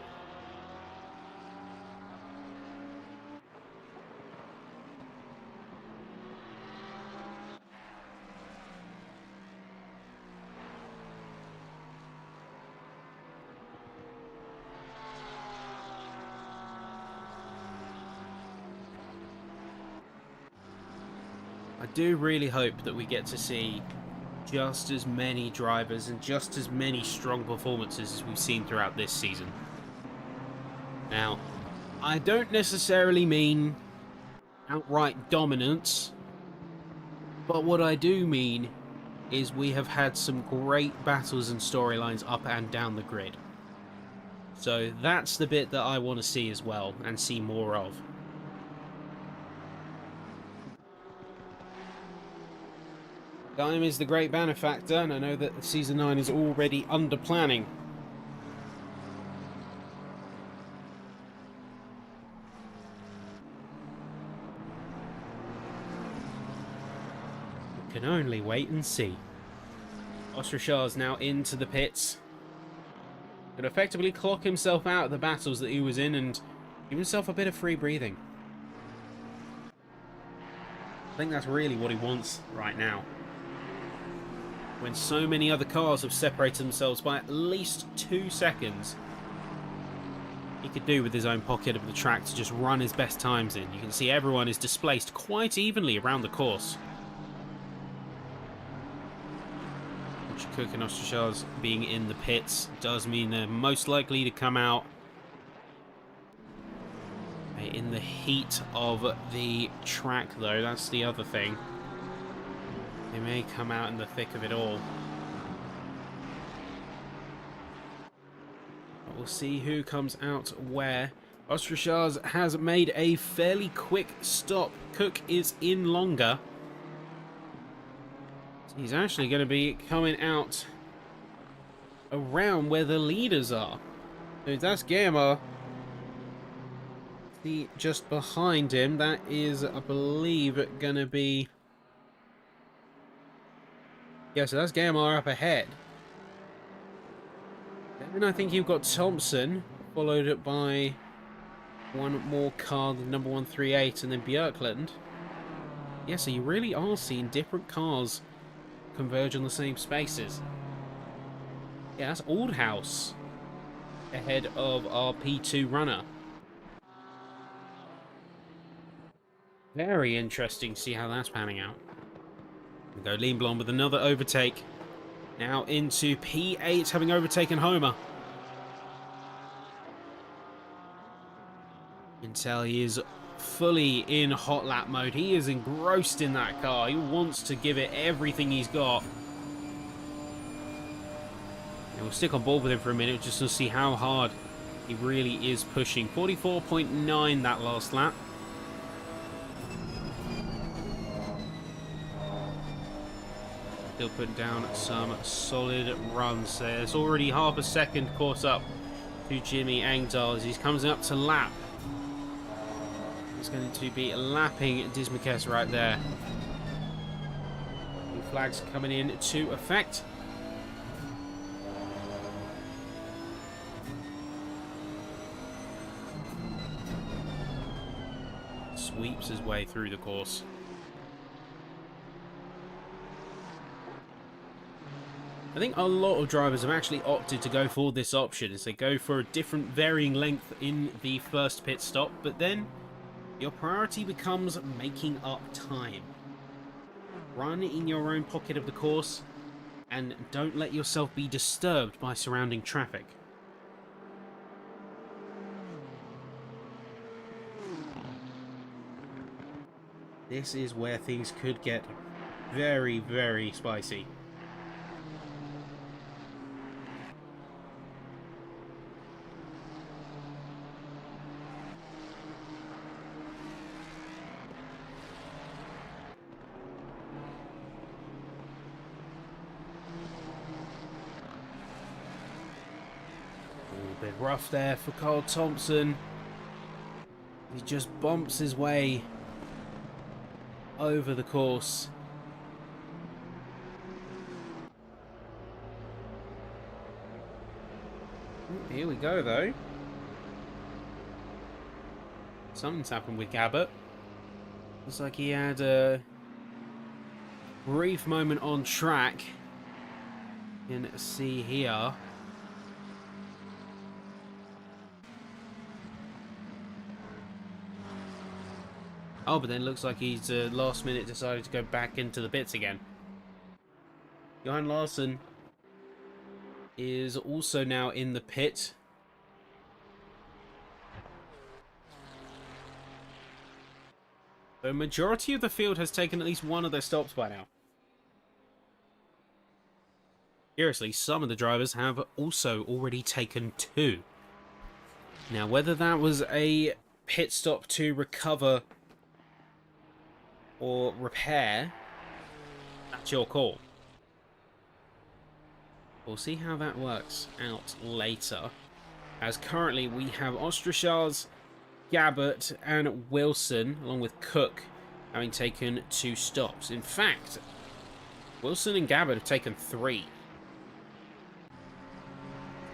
I do really hope that we get to see just as many drivers and just as many strong performances as we've seen throughout this season. Now, I don't necessarily mean outright dominance, but what I do mean is we have had some great battles and storylines up and down the grid. So that's the bit that I want to see as well, and see more of. Time is the great benefactor, and I know that Season 9 is already under planning. We can only wait and see. Ostrachar's now into the pits. Could effectively clock himself out of the battles that he was in and give himself a bit of free breathing. I think that's really what he wants right now, when so many other cars have separated themselves by at least 2 seconds. He could do with his own pocket of the track to just run his best times in. You can see everyone is displaced quite evenly around the course. Richard Cook and Ostrachar's being in the pits does mean they're most likely to come out in the heat of the track, though. That's the other thing. They may come out in the thick of it all. But we'll see who comes out where. Ostrachaz has made a fairly quick stop. Cook is in longer. He's actually going to be coming out around where the leaders are. So that's Guillermo. See, just behind him, that is, I believe, going to be... Yeah, so that's Guillermo up ahead. Then I think you've got Thompson, followed by one more car, the number 138, and then Björklund. Yeah, so you really are seeing different cars converge on the same spaces. Yeah, that's Aldhouse ahead of our P2 runner. Very interesting to see how that's panning out. We go Lindblom with another overtake. Now into P8, having overtaken Homer. You can tell he is fully in hot lap mode. He is engrossed in that car. He wants to give it everything he's got. And we'll stick on board with him for a minute just to see how hard he really is pushing. 44.9 that last lap. Still putting down some solid runs there. It's already half a second caught up to Jimmy Engdahl as he comes up to lap. He's going to be lapping Dismukes right there. New flags coming in to effect. Sweeps his way through the course. I think a lot of drivers have actually opted to go for this option as they go for a different varying length in the first pit stop, but then your priority becomes making up time. Run in your own pocket of the course and don't let yourself be disturbed by surrounding traffic. This is where things could get very, very spicy. A bit rough there for Carl Thompson. He just bumps his way over the course. Ooh, here we go, though. Something's happened with Gabbert. Looks like he had a brief moment on track. You can see here. Oh, but then looks like he's last minute decided to go back into the pits again. Johan Larsson is also now in the pit. The majority of the field has taken at least one of their stops by now. Curiously, some of the drivers have also already taken two. Now, whether that was a pit stop to recover or repair, that's your call. We'll see how that works out later. As currently we have Ostrachaz, Gabbert and Wilson, along with Cook, having taken two stops. In fact, Wilson and Gabbert have taken three.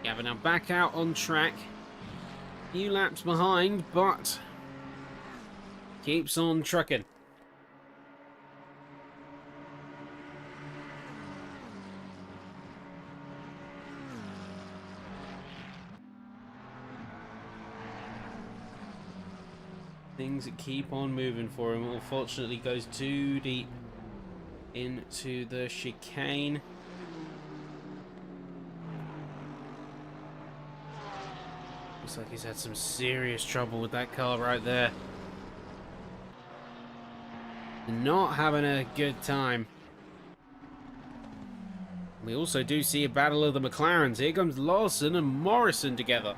Gabbert now back out on track. Few laps behind, but keeps on trucking. Things keep on moving for him. Unfortunately, goes too deep into the chicane. Looks like he's had some serious trouble with that car right there. Not having a good time. We also do see a battle of the McLarens. Here comes Larson and Morrison together.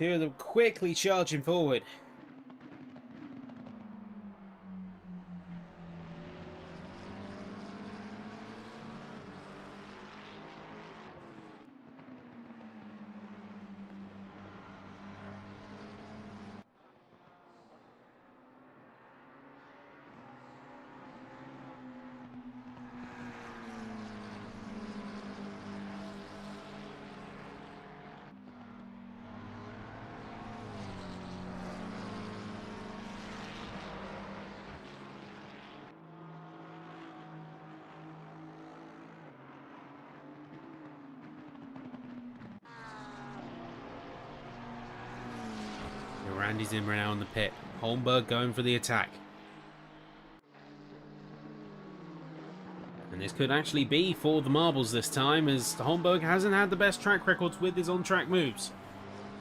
Two of them quickly charging forward. Randy's in now in the pit. Holmberg going for the attack. And this could actually be for the marbles this time, as Holmberg hasn't had the best track records with his on-track moves.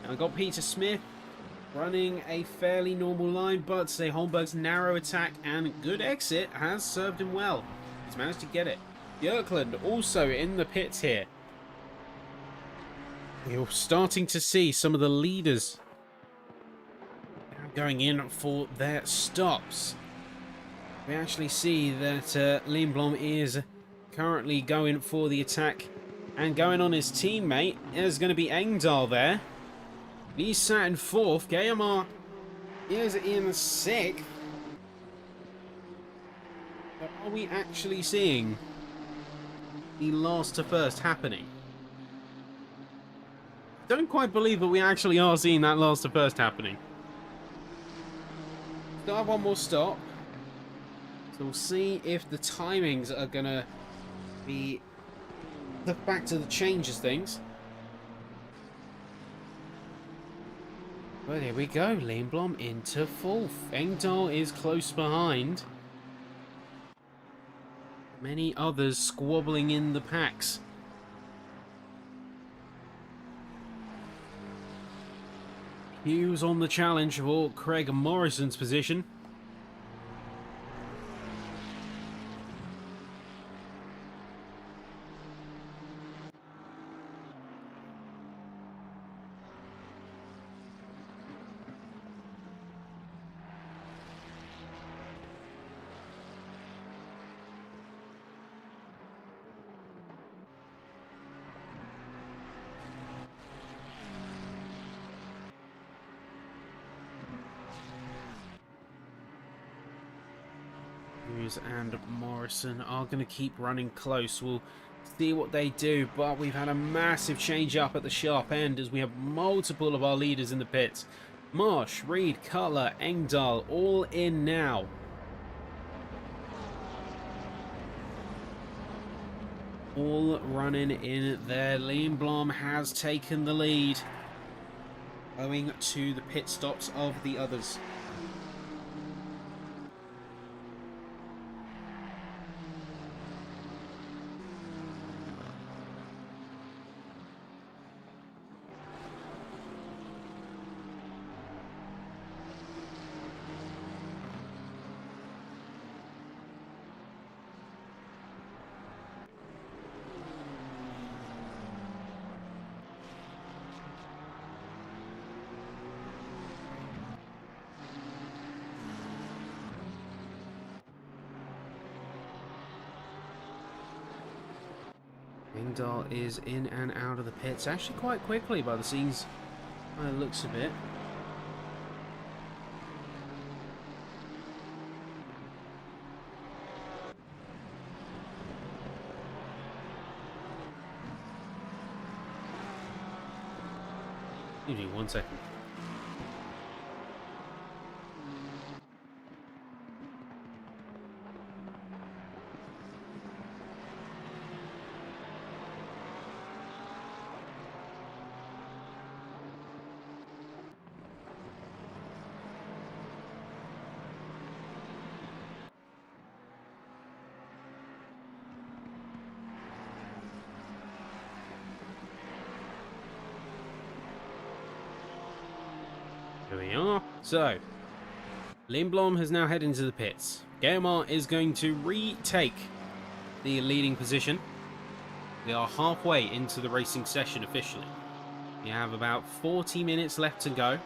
And I got Peter Smith running a fairly normal line, but say Holmberg's narrow attack and good exit has served him well. He's managed to get it. Björklund also in the pits here. You're starting to see some of the leaders going in for their stops. We actually see that Lindblom is currently going for the attack and going on his teammate. There's going to be Engdahl there. He's sat in 4th. Geomar is in 6th. But are we actually seeing the last to first happening? Don't quite believe that we actually are seeing that last to first happening. Still have one more stop. So we'll see if the timings are going to be the factor that changes things. But here we go. Lindblom into 4th. Engdahl is close behind. Many others squabbling in the packs. Hughes on the challenge for Craig Morrison's position. And Morrison are going to keep running close. We'll see what they do, but we've had a massive change up at the sharp end as we have multiple of our leaders in the pits. Marsh, Reed, Cutler, Engdahl all in now. All running in there. Lindblom has taken the lead, owing to the pit stops of the others. Engdahl is in and out of the pits actually quite quickly by the scenes by the looks of it. Give me 1 second. Here we are. So, Lindblom has now headed into the pits. Geomar is going to retake the leading position. We are halfway into the racing session officially. We have about 40 minutes left to go.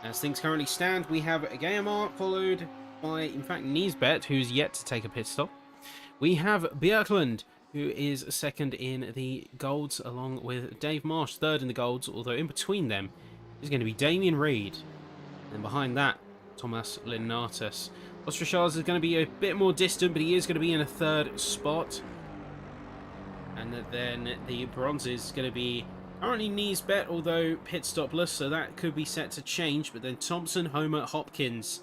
As things currently stand, we have Gayamar followed by, in fact, Niesbet, who's yet to take a pit stop. We have Björklund, who is second in the golds, along with Dave Marsh, third in the golds, although in between them is going to be Damien Reed. And behind that, Thomas Linatus. Ostrachaz is going to be a bit more distant, but he is going to be in a third spot. And then the bronze is going to be currently Niesbet, although pit stopless, so that could be set to change. But then Thompson, Homer, Hopkins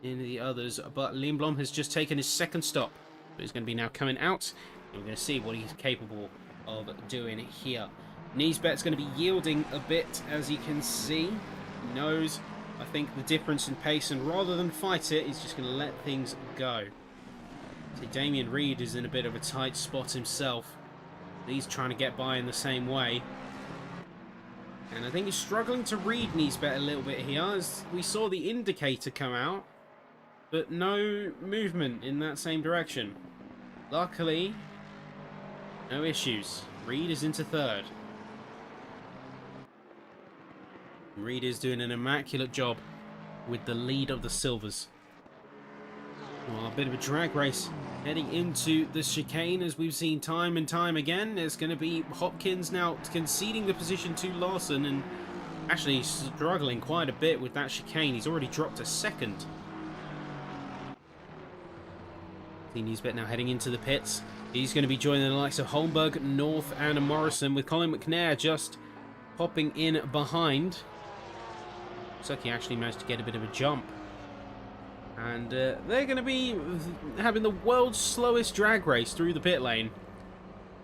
in the others. But Lindblom has just taken his second stop. So he's going to be now coming out. And we're going to see what he's capable of doing here. Niesbet's going to be yielding a bit, as you can see. He knows, I think, the difference in pace, and rather than fight it, he's just going to let things go. See, Damien Reed is in a bit of a tight spot himself. He's trying to get by in the same way. And I think he's struggling to read Niesbet a little bit here, as we saw the indicator come out, but no movement in that same direction. Luckily, no issues. Reed is into third. Reed is doing an immaculate job with the lead of the Silvers. Well, a bit of a drag race heading into the chicane, as we've seen time and time again. It's going to be Hopkins now conceding the position to Larson, and actually struggling quite a bit with that chicane. He's already dropped a second. Niesbet now heading into the pits. He's going to be joining the likes of Holmberg, North, and Morrison, with Colin McNair just popping in behind. Looks like he actually managed to get a bit of a jump. And they're going to be having the world's slowest drag race through the pit lane,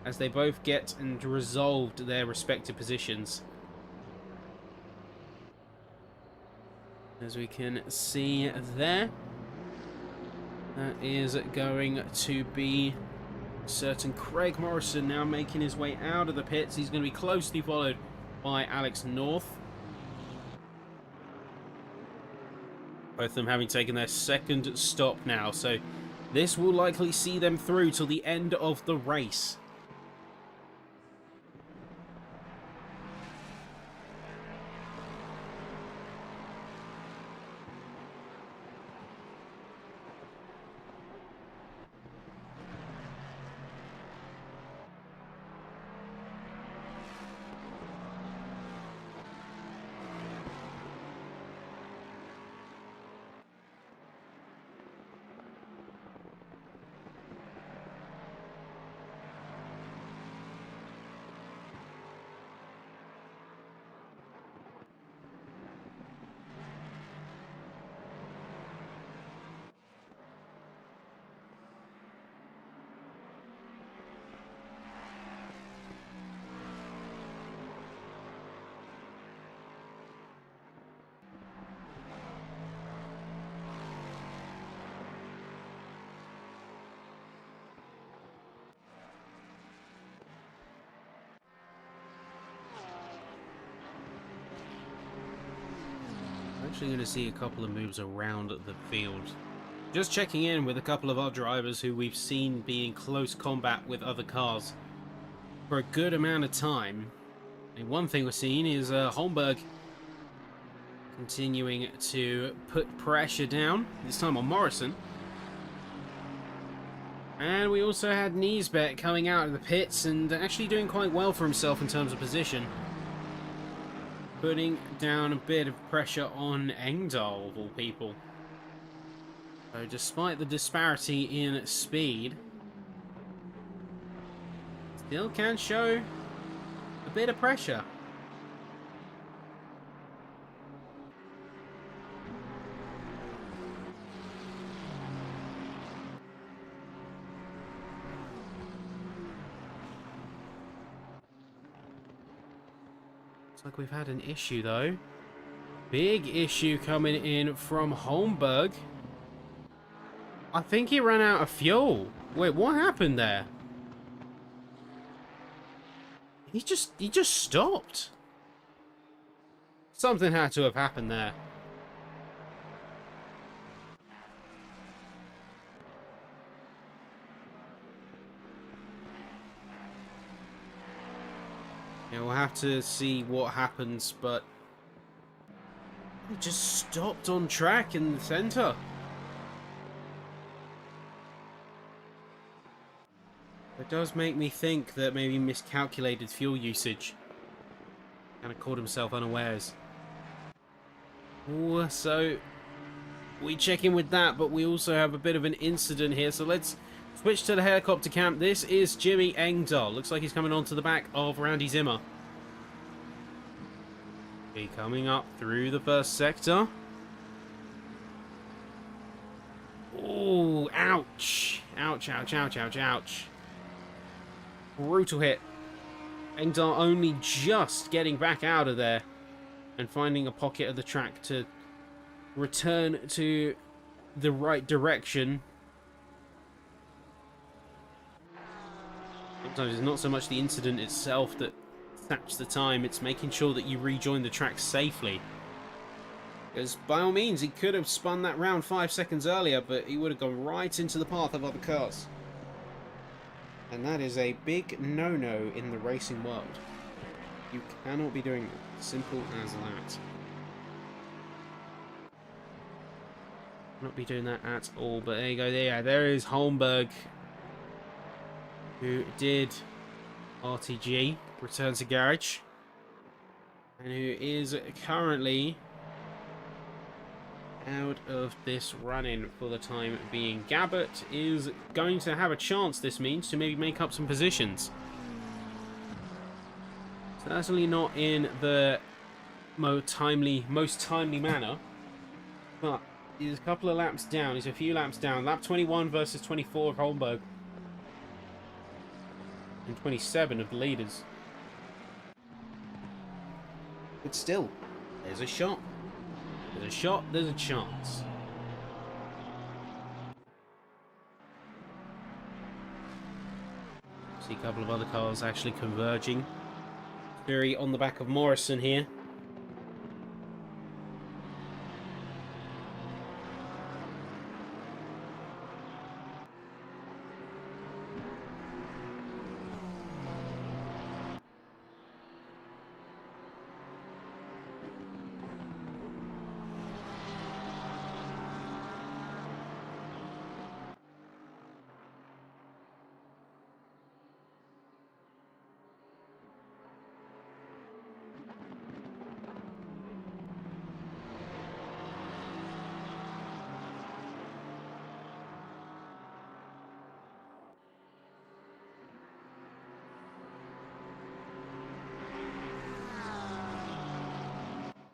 as they both get and resolved their respective positions. As we can see there, that is going to be certain Craig Morrison now making his way out of the pits. He's going to be closely followed by Alex North. Both of them having taken their second stop now, so this will likely see them through till the end of the race. Actually going to see a couple of moves around the field. Just checking in with a couple of our drivers who we've seen be in close combat with other cars for a good amount of time. And one thing we're seeing is Holmberg continuing to put pressure down, this time on Morrison. And we also had Niesbet coming out of the pits and actually doing quite well for himself in terms of position, putting down a bit of pressure on Engdahl, of all people. So despite the disparity in speed, still can show a bit of pressure. Looks like we've had an issue though. Big issue coming in from Holmberg. I think he ran out of fuel. Wait, what happened there? He just stopped. Something had to have happened there. Yeah, we'll have to see what happens, but we just stopped on track in the center. It does make me think that maybe miscalculated fuel usage. Kind of caught himself unawares. Ooh, so we check in with that, but we also have a bit of an incident here. So let's switch to the helicopter camp. This is Jimmy Engdahl. Looks like he's coming onto the back of Randy Zimmer. He coming up through the first sector. Ooh, ouch. Ouch, ouch, ouch, ouch, ouch. Brutal hit. Engdahl only just getting back out of there and finding a pocket of the track to return to the right direction. Sometimes it's not so much the incident itself that saps the time, it's making sure that you rejoin the track safely. Because by all means, he could have spun that round 5 seconds earlier, but he would have gone right into the path of other cars. And that is a big no-no in the racing world. You cannot be doing that. Simple as that. Not be doing that at all, but there you go. There is Holmberg, who did RTG, return to garage, and who is currently out of this run-in for the time being. Gabbert is going to have a chance, this means, to maybe make up some positions. Certainly not in the most timely manner, but he's a couple of laps down. He's a few laps down. Lap 21 versus 24 of Holmberg, and 27 of the leaders. But still, there's a shot. There's a shot, there's a chance. See a couple of other cars actually converging. Very on the back of Morrison here.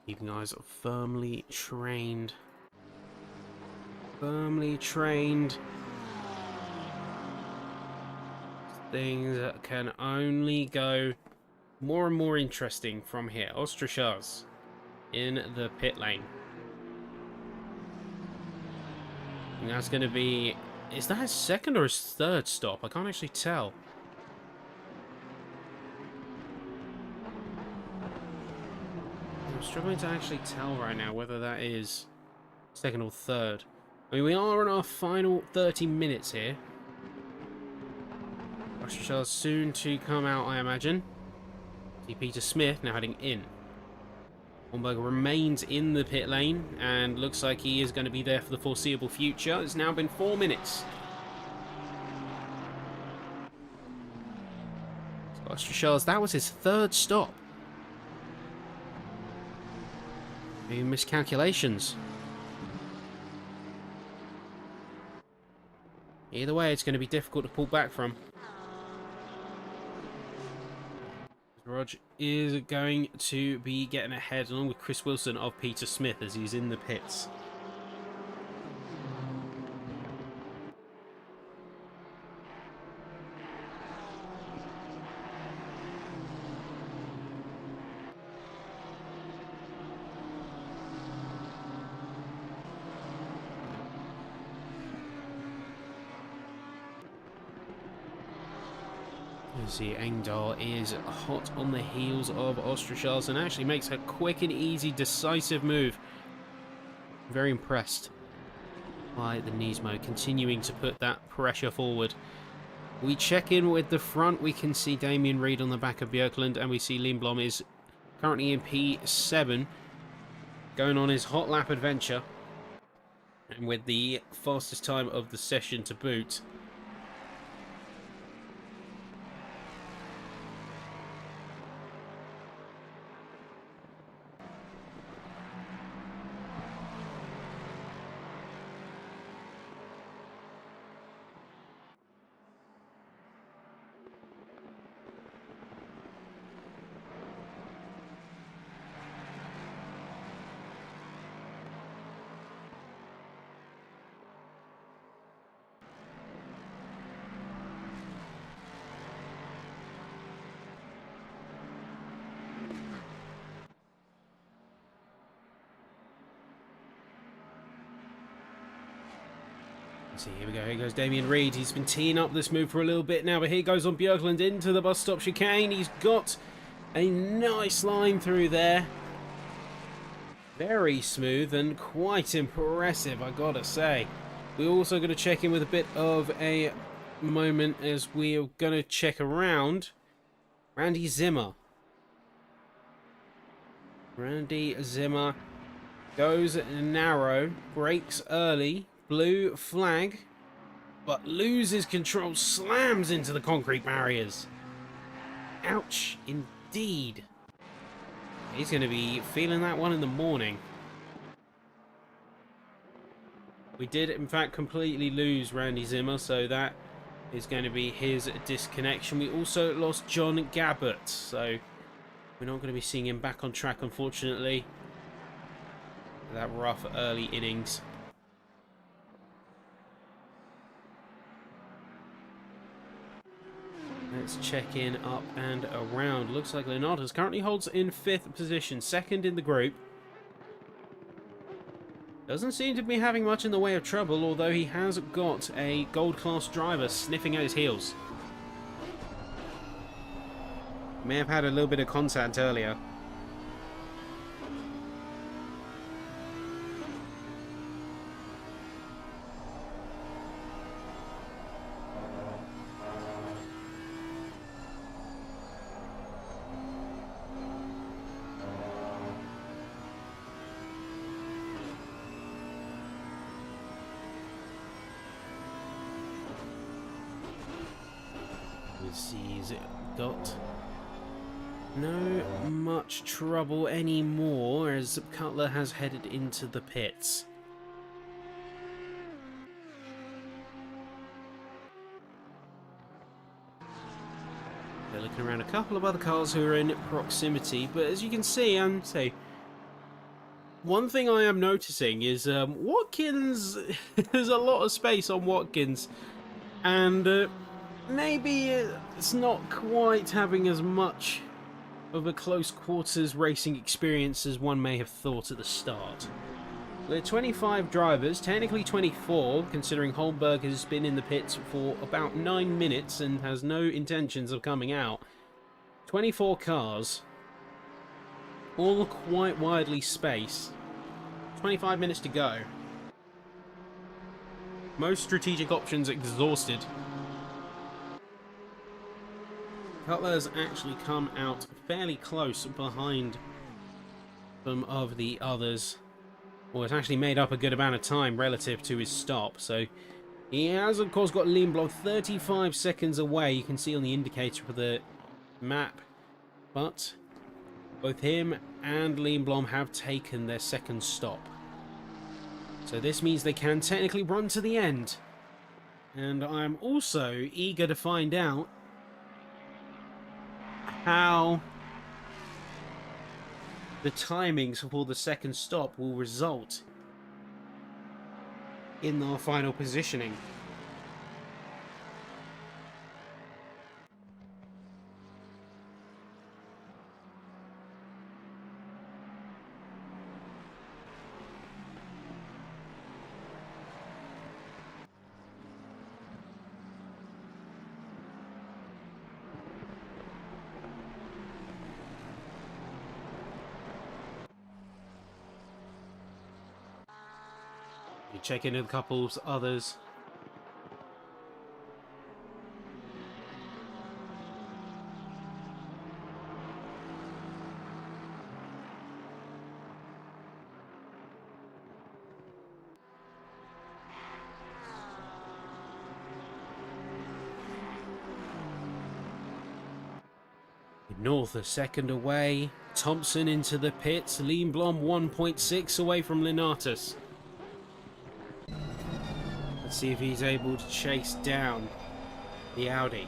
Keeping eyes firmly trained. Firmly trained. Things that can only go more and more interesting from here. Ostrachaz in the pit lane. And that's going to be... Is that his second or his third stop? I can't actually tell. I'm struggling to actually tell right now whether that is second or third. I mean, we are on our final 30 minutes here. Ostrachaz soon to come out, I imagine. See Peter Smith now heading in. Holmberg remains in the pit lane and looks like he is going to be there for the foreseeable future. It's now been 4 minutes. Ostrachaz, that was his third stop. Maybe miscalculations. Either way, it's going to be difficult to pull back from. Rog is going to be getting ahead along with Chris Wilson of Peter Smith as he's in the pits. You see Engdahl is hot on the heels of Ostrachaz and actually makes a quick and easy decisive move. Very impressed by the Nismo continuing to put that pressure forward. We check in with the front. We can see Damien Reed on the back of Björklund, and we see Lindblom is currently in P7, going on his hot lap adventure, and with the fastest time of the session to boot. See, here we go. Here goes Damien Reed. He's been teeing up this move for a little bit now, but here goes on Björklund into the bus stop chicane. He's got a nice line through there. Very smooth and quite impressive, I gotta say. We're also going to check in with a bit of a moment as we are going to check around Randy Zimmer. Randy Zimmer goes narrow, brakes early, blue flag, but loses control, slams into the concrete barriers. Ouch, indeed. He's going to be feeling that one in the morning. We did, in fact, completely lose Randy Zimmer, so that is going to be his disconnection. We also lost John Gabbert, so we're not going to be seeing him back on track, unfortunately. That rough early innings. Let's check in up and around. Looks like Leonardo currently holds in 5th position, 2nd in the group. Doesn't seem to be having much in the way of trouble, although he has got a gold class driver sniffing at his heels. May have had a little bit of contact earlier. He's got no much trouble anymore as Cutler has headed into the pits. They're looking around a couple of other cars who are in proximity, but as you can see, one thing I am noticing is Watkins. There's a lot of space on Watkins, and maybe it's not quite having as much of a close quarters racing experience as one may have thought at the start. There are 25 drivers, technically 24, considering Holmberg has been in the pits for about 9 minutes and has no intentions of coming out. 24 cars, all quite widely spaced. 25 minutes to go. Most strategic options exhausted. Cutler's actually come out fairly close behind some of the others. Well, it's actually made up a good amount of time relative to his stop. So he has, of course, got Lindblom 35 seconds away. You can see on the indicator for the map. But both him and Lindblom have taken their second stop. So this means they can technically run to the end. And I'm also eager to find out how the timings for the second stop will result in our final positioning. You check in with a couple of others. North a second away. Thompson into the pits. Lindblom 1.6 away from Linatus. Let's see if he's able to chase down the Audi.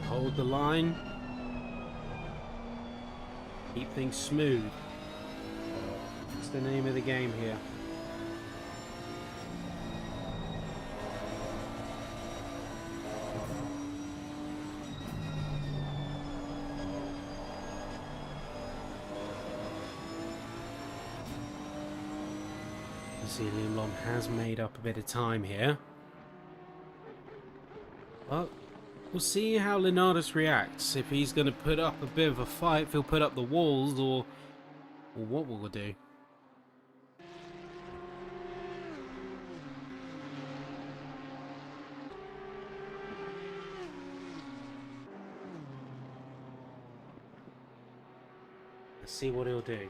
Hold the line. Keep things smooth. That's the name of the game here. You see Lindblom has made up a bit of time here. Well, we'll see how Linatus reacts. If he's going to put up a bit of a fight, if he'll put up the walls, or what will we do? Let's see what he'll do.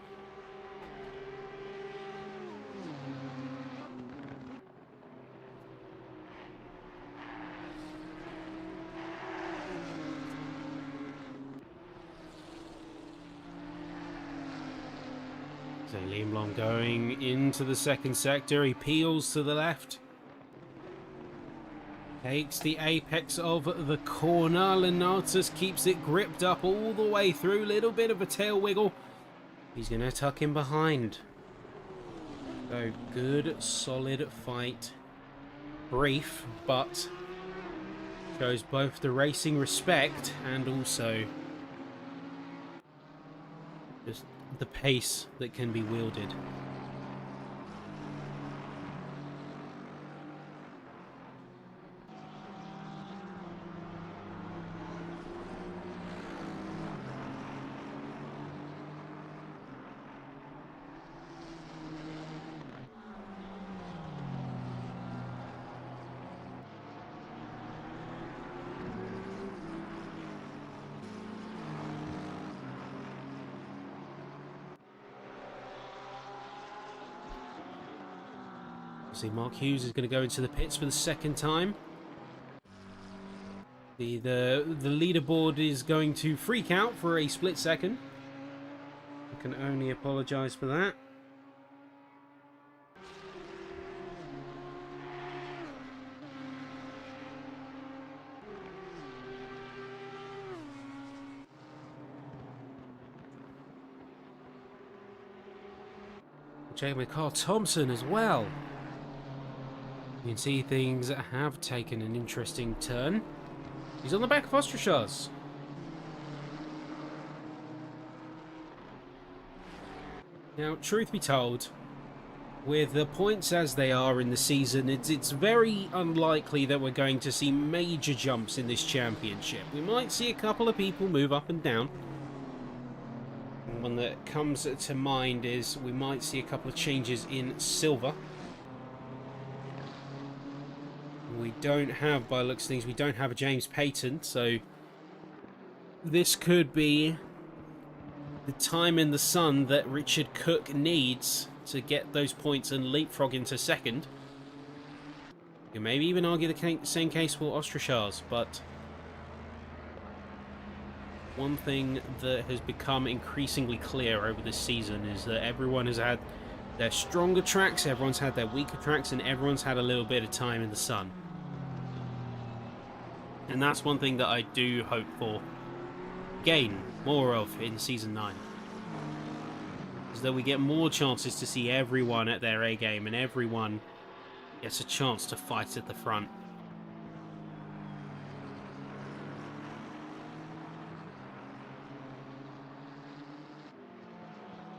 So Lindblom going into the second sector. He peels to the left. Takes the apex of the corner. Linatus keeps it gripped up all the way through. Little bit of a tail wiggle. He's going to tuck him behind. So good, solid fight. Brief, but shows both the racing respect and also just the pace that can be wielded. See, Mark Hughes is going to go into the pits for the second time. The leaderboard is going to freak out for a split second. I can only apologise for that. Checking with Carl Thompson as well. You can see things have taken an interesting turn. He's on the back of Ostrachaz. Now, truth be told, with the points as they are in the season, it's very unlikely that we're going to see major jumps in this championship. We might see a couple of people move up and down. And one that comes to mind is we might see a couple of changes in silver. We don't have, by the looks of things, we don't have a James Payton, so this could be the time in the sun that Richard Cook needs to get those points and leapfrog into second. You can maybe even argue the same case for Ostrachaz, but one thing that has become increasingly clear over this season is that everyone has had their stronger tracks, everyone's had their weaker tracks, and everyone's had a little bit of time in the sun. And that's one thing that I do hope for gain more of in Season 9. Is that we get more chances to see everyone at their A game and everyone gets a chance to fight at the front.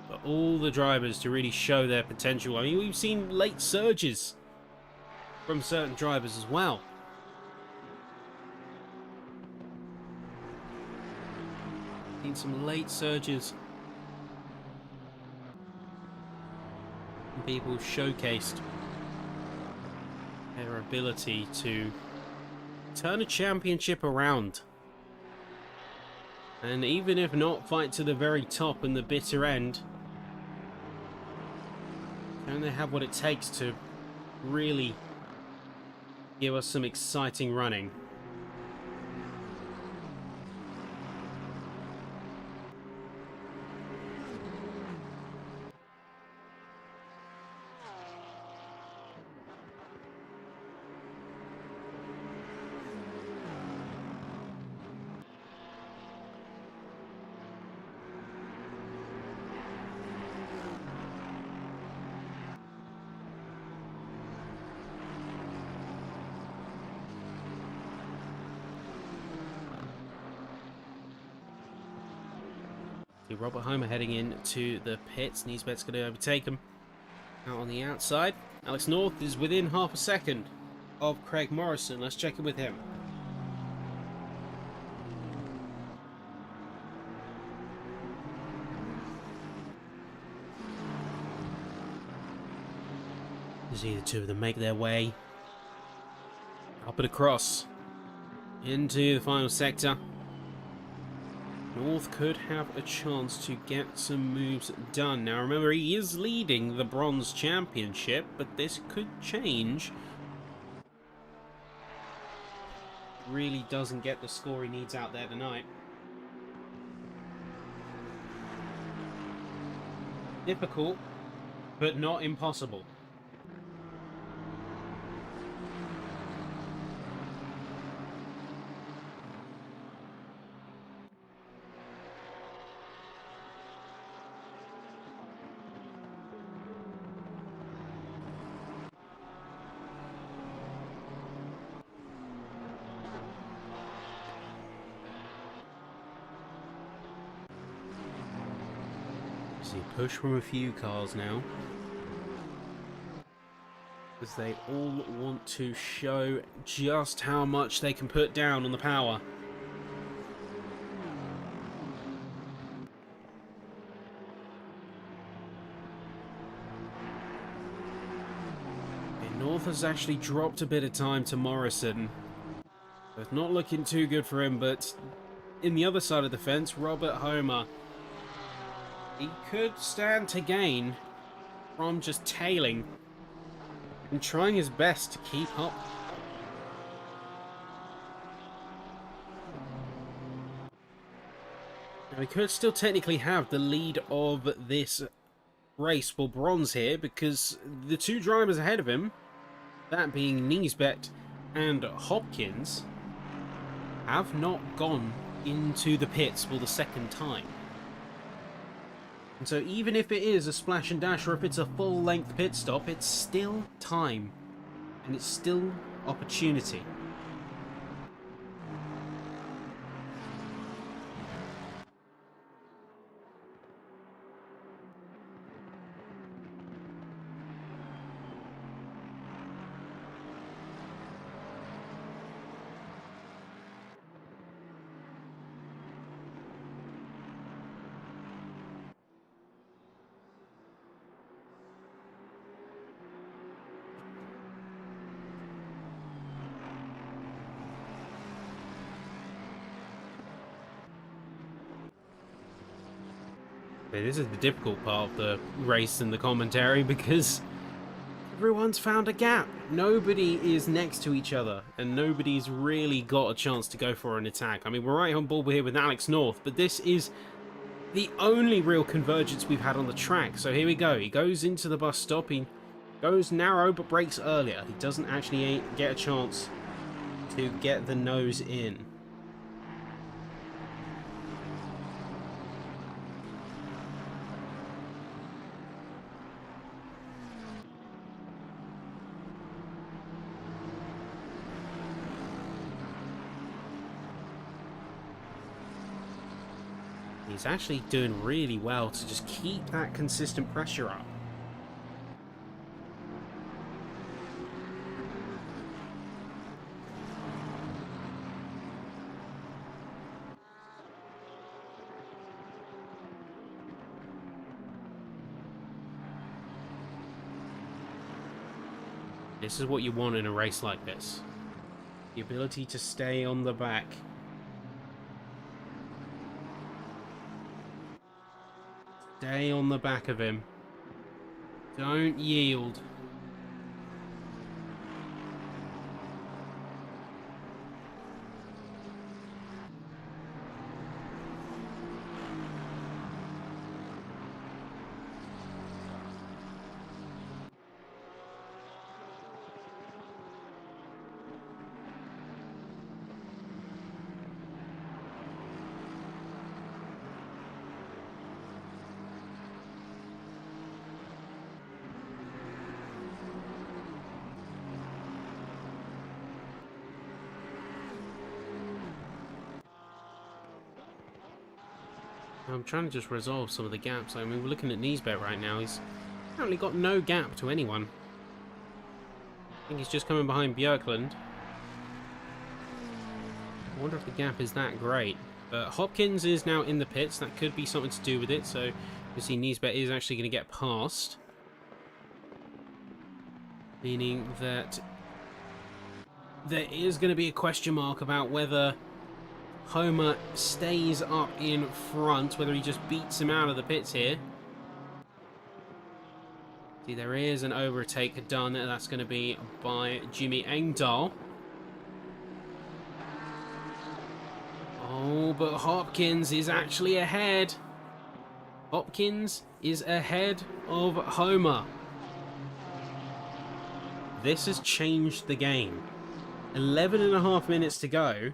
But all the drivers to really show their potential. I mean, we've seen late surges from certain drivers as well. Seen some late surges. And people showcased their ability to turn a championship around. And even if not, fight to the very top and the bitter end. Don't they have what it takes to really give us some exciting running? Robert Homer heading into the pits. Niesbet's going to overtake him out on the outside. Alex North is within half a second of Craig Morrison. Let's check in with him. You see the two of them make their way up and across into the final sector. North could have a chance to get some moves done. Now remember, he is leading the Bronze Championship, but this could change. Really doesn't get the score he needs out there tonight. Difficult, but not impossible. See a push from a few cars now, as they all want to show just how much they can put down on the power. And North has actually dropped a bit of time to Morrison. So it's not looking too good for him, but in the other side of the fence, Robert Homer, he could stand to gain from just tailing and trying his best to keep up. Now, he could still technically have the lead of this race for bronze here, because the two drivers ahead of him, that being Niesbet and Hopkins, have not gone into the pits for the second time. And so even if it is a splash and dash, or if it's a full-length pit stop, it's still time. And it's still opportunity. This is the difficult part of the race and the commentary, because everyone's found a gap. Nobody is next to each other, and nobody's really got a chance to go for an attack. I mean, we're right on board here with Alex North, but this is the only real convergence we've had on the track. So here we go. He goes into the bus stop. He goes narrow, but brakes earlier. He doesn't actually get a chance to get the nose in. He's actually doing really well to just keep that consistent pressure up. This is what you want in a race like this. The ability to stay on the back. Stay on the back of him. Don't yield. I'm trying to just resolve some of the gaps. I mean, we're looking at Niesbet right now. He's apparently got no gap to anyone. I think he's just coming behind Björklund. I wonder if the gap is that great. But Hopkins is now in the pits. That could be something to do with it. So you see Niesbet is actually going to get past. Meaning that there is going to be a question mark about whether Homer stays up in front, whether he just beats him out of the pits here. See, there is an overtake done. That's going to be by Jimmy Engdahl. Oh, but Hopkins is actually ahead. Hopkins is ahead of Homer. This has changed the game. 11.5 minutes to go.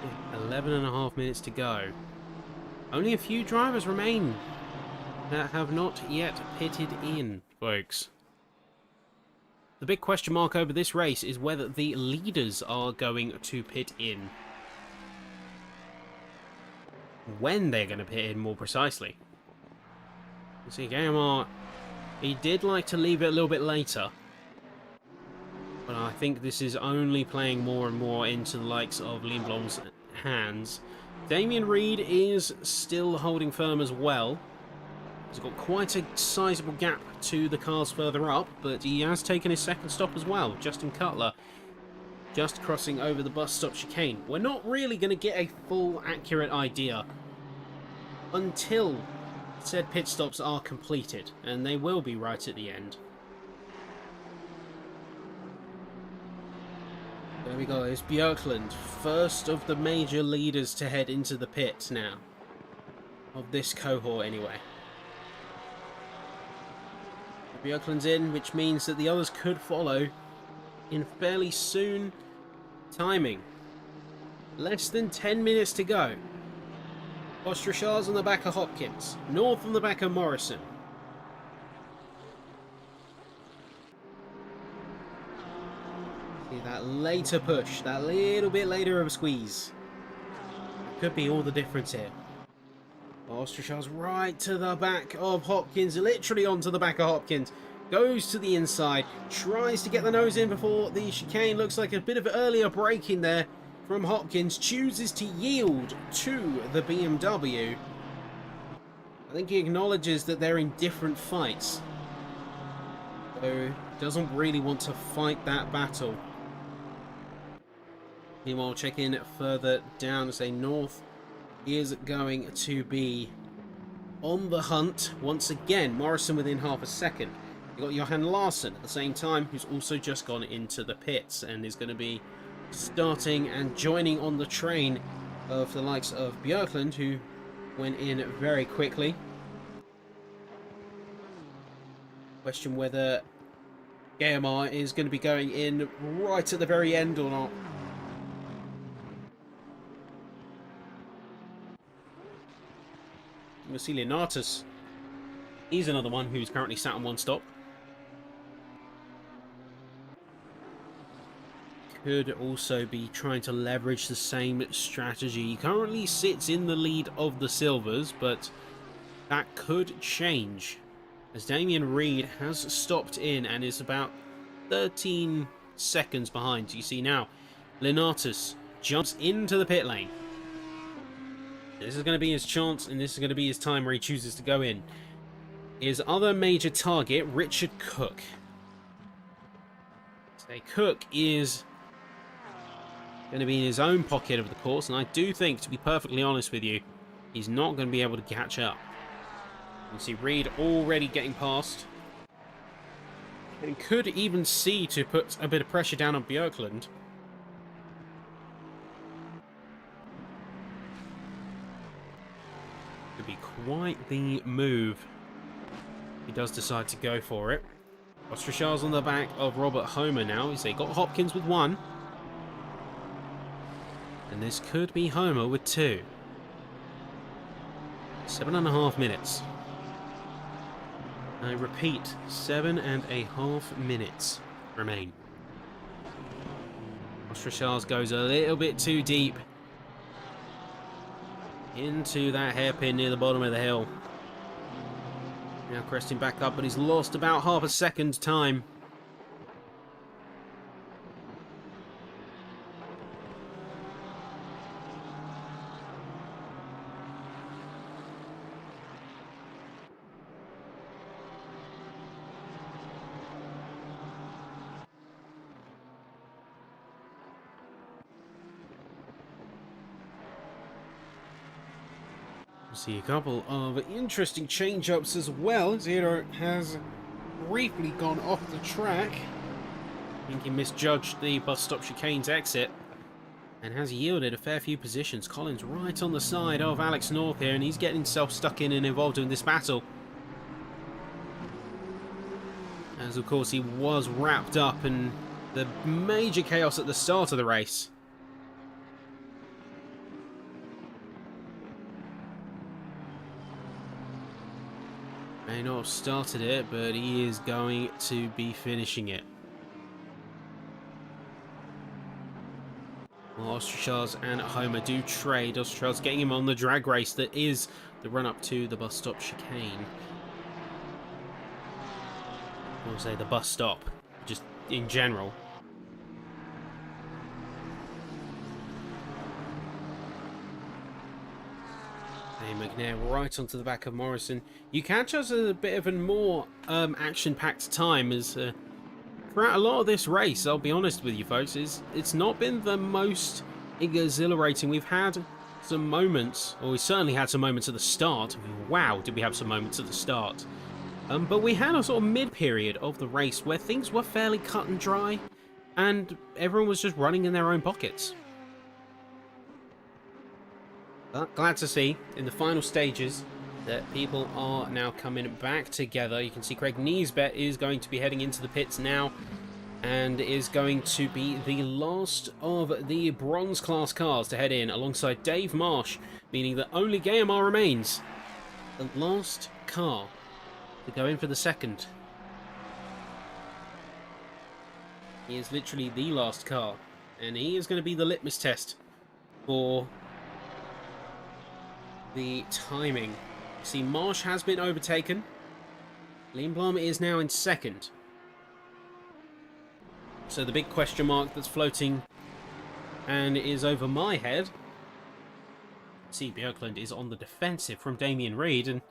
Yeah, 11.5 minutes to go. Only a few drivers remain that have not yet pitted in, folks. The big question mark over this race is whether the leaders are going to pit in. When they're going to pit in, more precisely. You see, Gaimar, he did like to leave it a little bit later. But I think this is only playing more and more into the likes of Lindblom's hands. Damien Reed is still holding firm as well. He's got quite a sizable gap to the cars further up, but he has taken his second stop as well. Justin Cutler just crossing over the bus stop chicane. We're not really going to get a full accurate idea until said pit stops are completed, and they will be right at the end. There we go, it's Björklund, first of the major leaders to head into the pit now. Of this cohort anyway. Björklund's in, which means that the others could follow in fairly soon timing. Less than 10 minutes to go. Ostrachar's on the back of Hopkins. North on the back of Morrison. See that later push, that little bit later of a squeeze. Could be all the difference here. Ostrachar's right to the back of Hopkins, literally onto the back of Hopkins. Goes to the inside, tries to get the nose in before the chicane. Looks like a bit of earlier braking there from Hopkins. Chooses to yield to the BMW. I think he acknowledges that they're in different fights. So doesn't really want to fight that battle. Meanwhile, check in further down, say north, is going to be on the hunt once again. Morrison within half a second. You've got Johan Larsson at the same time, who's also just gone into the pits and is going to be starting and joining on the train of the likes of Björklund, who went in very quickly. Question whether Gaimar is going to be going in right at the very end or not. Vasilianatus, he's another one who's currently sat on one stop. Could also be trying to leverage the same strategy. He currently sits in the lead of the Silvers, but that could change as Damien Reed has stopped in and is about 13 seconds behind. You see now, Lenatus jumps into the pit lane. This is going to be his chance, and this is going to be his time where he chooses to go in. His other major target, Richard Cook. So Cook is going to be in his own pocket of the course, and I do think, to be perfectly honest with you, he's not going to be able to catch up. You see Reed already getting past. And could even see to put a bit of pressure down on Björklund. Could be quite the move. He does decide to go for it. Ostrachar's on the back of Robert Homer now. He's got Hopkins with 1. And this could be Homer with 2. 7.5 minutes. I repeat, 7.5 minutes remain. Ostrachar's goes a little bit too deep into that hairpin near the bottom of the hill. Now cresting back up, but he's lost about half a second time. See a couple of interesting change-ups as well. Zero has briefly gone off the track. I think he misjudged the bus stop chicane's exit and has yielded a fair few positions. Collins right on the side of Alex North here, and he's getting himself stuck in and involved in this battle. As of course he was wrapped up in the major chaos at the start of the race. May not have started it, but he is going to be finishing it. Well, Ostrachar's and Homer do trade. Ostrachar's getting him on the drag race that is the run-up to the bus stop chicane. I will say the bus stop, just in general. McNair right onto the back of Morrison. You catch us at a bit of a more action-packed time as throughout a lot of this race, I'll be honest with you folks, it's not been the most exhilarating. We've had some moments, or we certainly had some moments at the start. Wow, did we have some moments at the start. But we had a sort of mid-period of the race where things were fairly cut and dry, and everyone was just running in their own pockets. But glad to see in the final stages that people are now coming back together. You can see Craig Niesbet is going to be heading into the pits now and is going to be the last of the bronze class cars to head in alongside Dave Marsh, meaning that only GMR remains. The last car to go in for the second. He is literally the last car, and he is going to be the litmus test for the timing. See, Marsh has been overtaken. Lindblom is now in second. So the big question mark that's floating and is over my head. See, Björklund is on the defensive from Damien Reed and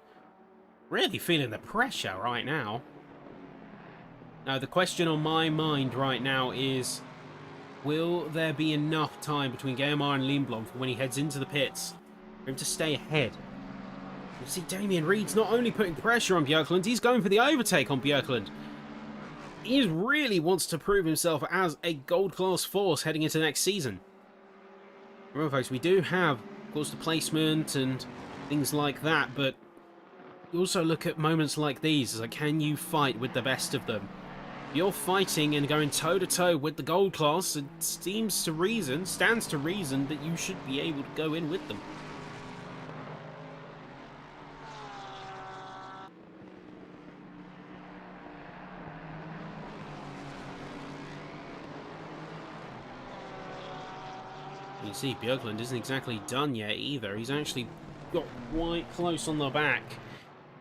really feeling the pressure right now. Now, the question on my mind right now is, will there be enough time between GMR and Lindblom for when he heads into the pits for him to stay ahead? You see, Damien Reed's not only putting pressure on Björklund, he's going for the overtake on Björklund. He really wants to prove himself as a gold class force heading into next season. Remember, folks, we do have, of course, the placement and things like that, but you also look at moments like these as like, can you fight with the best of them? If you're fighting and going toe-to-toe with the gold class, it stands to reason that you should be able to go in with them. You see, Björklund isn't exactly done yet either. He's actually got quite close on the back.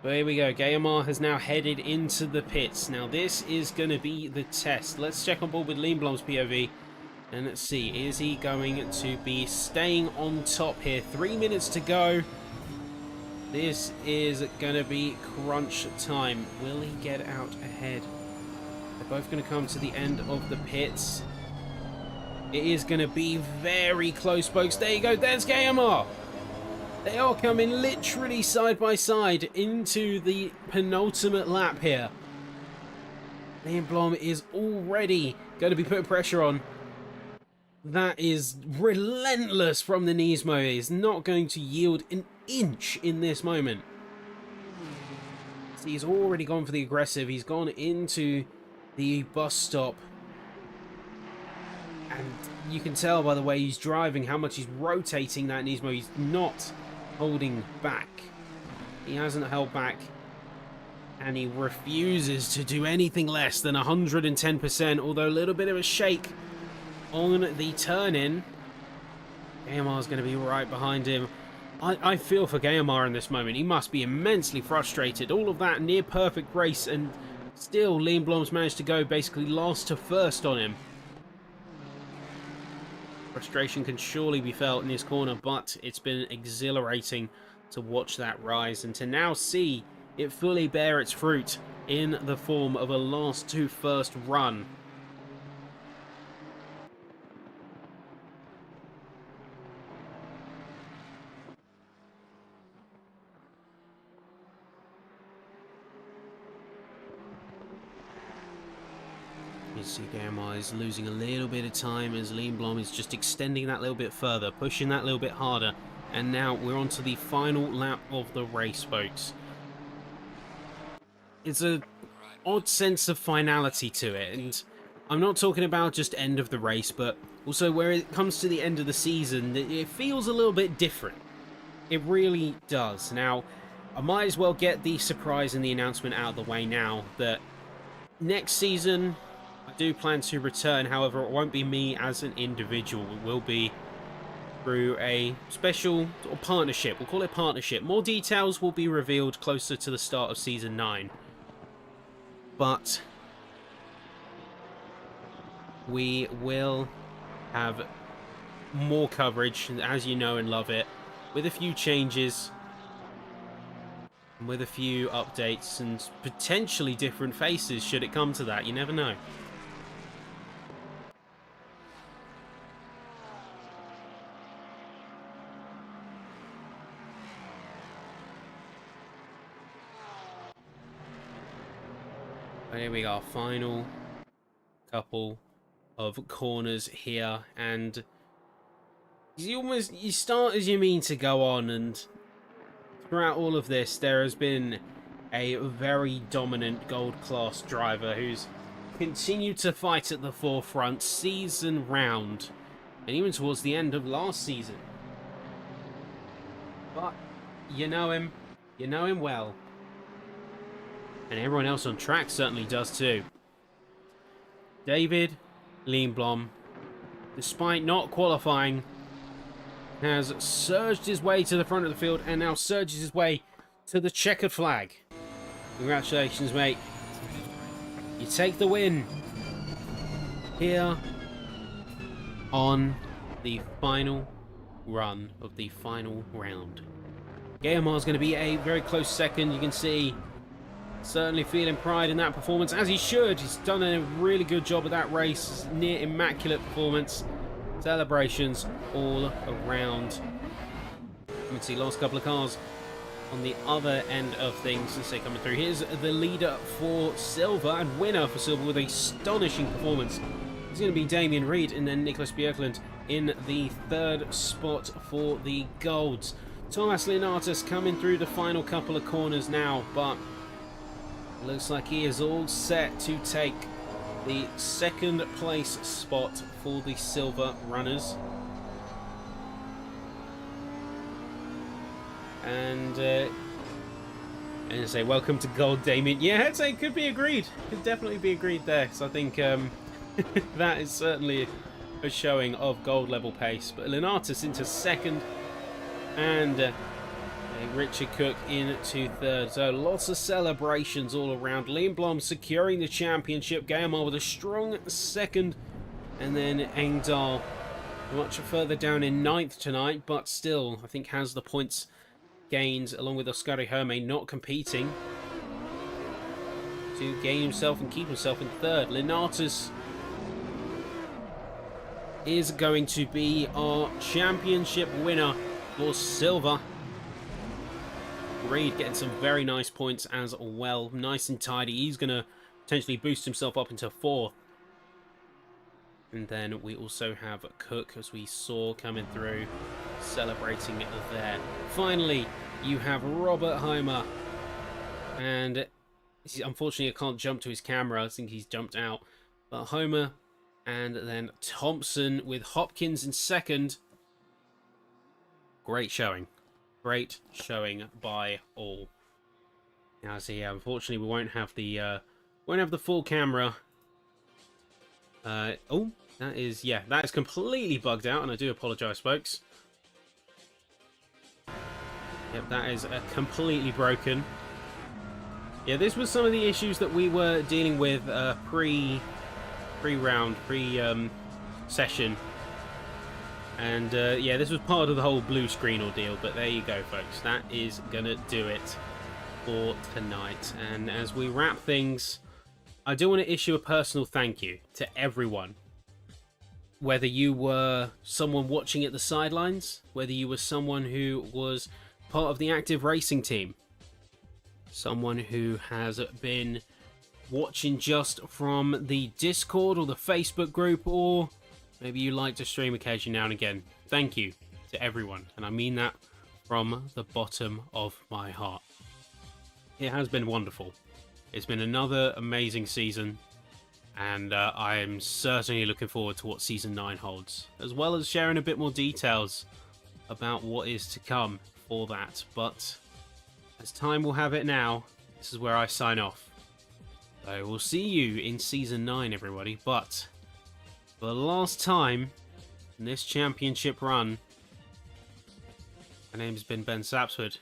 But here we go. GMR has now headed into the pits. Now, this is going to be the test. Let's check on board with Lindblom's POV. And let's see, is he going to be staying on top here? 3 minutes to go. This is going to be crunch time. Will he get out ahead? They're both going to come to the end of the pits. It is going to be very close, folks. There you go. There's KMR. They are coming literally side by side into the penultimate lap here. Liam Blom is already going to be putting pressure on. That is relentless from the Nismo. He is not going to yield an inch in this moment. See, he's already gone for the aggressive. He's gone into the bus stop. And you can tell by the way he's driving how much he's rotating that Nismo. He's not holding back. He hasn't held back. And he refuses to do anything less than 110%. Although a little bit of a shake on the turn-in. Gayamar is going to be right behind him. I feel for Gayamar in this moment. He must be immensely frustrated. All of that near perfect race, and still Liam Blom's managed to go basically last to first on him. Frustration can surely be felt in his corner, but it's been exhilarating to watch that rise and to now see it fully bear its fruit in the form of a last to first run. You see Gayamar is losing a little bit of time as Liam Blom is just extending that little bit further, pushing that little bit harder. And now we're on to the final lap of the race, folks. It's an odd sense of finality to it. And I'm not talking about just end of the race, but also where it comes to the end of the season, it feels a little bit different. It really does. Now, I might as well get the surprise and the announcement out of the way now that next season I do plan to return. However, it won't be me as an individual. It will be through a special or partnership. We'll call it partnership. More details will be revealed closer to the start of Season 9. But we will have more coverage, as you know and love it, with a few changes, with a few updates, and potentially different faces should it come to that. You never know. But here we go, final couple of corners here, and you start as you mean to go on, and throughout all of this there has been a very dominant gold class driver who's continued to fight at the forefront season round, and even towards the end of last season. But you know him well. And everyone else on track certainly does too. David Liam Blom, despite not qualifying, has surged his way to the front of the field and now surges his way to the checkered flag. Congratulations, mate. You take the win here on the final run of the final round. Gayamar's going to be a very close second. You can see certainly feeling pride in that performance, as he should. He's done a really good job of that race. Near immaculate performance. Celebrations all around. You can see last couple of cars on the other end of things as they coming through. Here's the leader for silver and winner for silver with a astonishing performance. It's going to be Damien Reed and then Nicholas Björklund in the third spot for the golds. Thomas Leonatus coming through the final couple of corners now, but looks like he is all set to take the second place spot for the silver runners. And I say welcome to gold, Damien. Yeah, I'd say could be agreed. Could definitely be agreed there. So I think that is certainly a showing of gold level pace. But Leonatus into second, and Richard Cook into third. So lots of celebrations all around. Liam Blom securing the championship. Gayamar with a strong second And then Engdahl much further down in 9th tonight, but still, I think has the points gained along with Oscar Herme not competing to gain himself and keep himself in 3rd. Linatus is going to be our championship winner for silver. Reed getting some very nice points as well. Nice and tidy. He's going to potentially boost himself up into 4th. And then we also have Cook, as we saw coming through, celebrating it there. Finally, you have Robert Heimer. And unfortunately, I can't jump to his camera. I think he's jumped out. But Homer and then Thompson with Hopkins in 2nd. Great showing. Great showing by all. Now, so yeah, unfortunately, we won't have the full camera. Oh, that is completely bugged out, and I do apologise, folks. Yep, that is completely broken. Yeah, this was some of the issues that we were dealing with pre-session. And yeah, this was part of the whole blue screen ordeal, but there you go, folks. That is gonna do it for tonight. And as we wrap things, I do want to issue a personal thank you to everyone. Whether you were someone watching at the sidelines, whether you were someone who was part of the active racing team, someone who has been watching just from the Discord or the Facebook group, or maybe you like to stream occasionally now and again. Thank you to everyone, and I mean that from the bottom of my heart. It has been wonderful. It's been another amazing season, and I am certainly looking forward to what Season 9 holds, as well as sharing a bit more details about what is to come for that. But as time will have it now, this is where I sign off. So we'll see you in Season 9, everybody, but for the last time in this championship run, my name has been Ben Sapswood,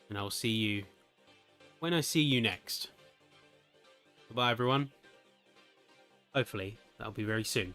and I'll see you when I see you next. Goodbye, everyone. Hopefully, that'll be very soon.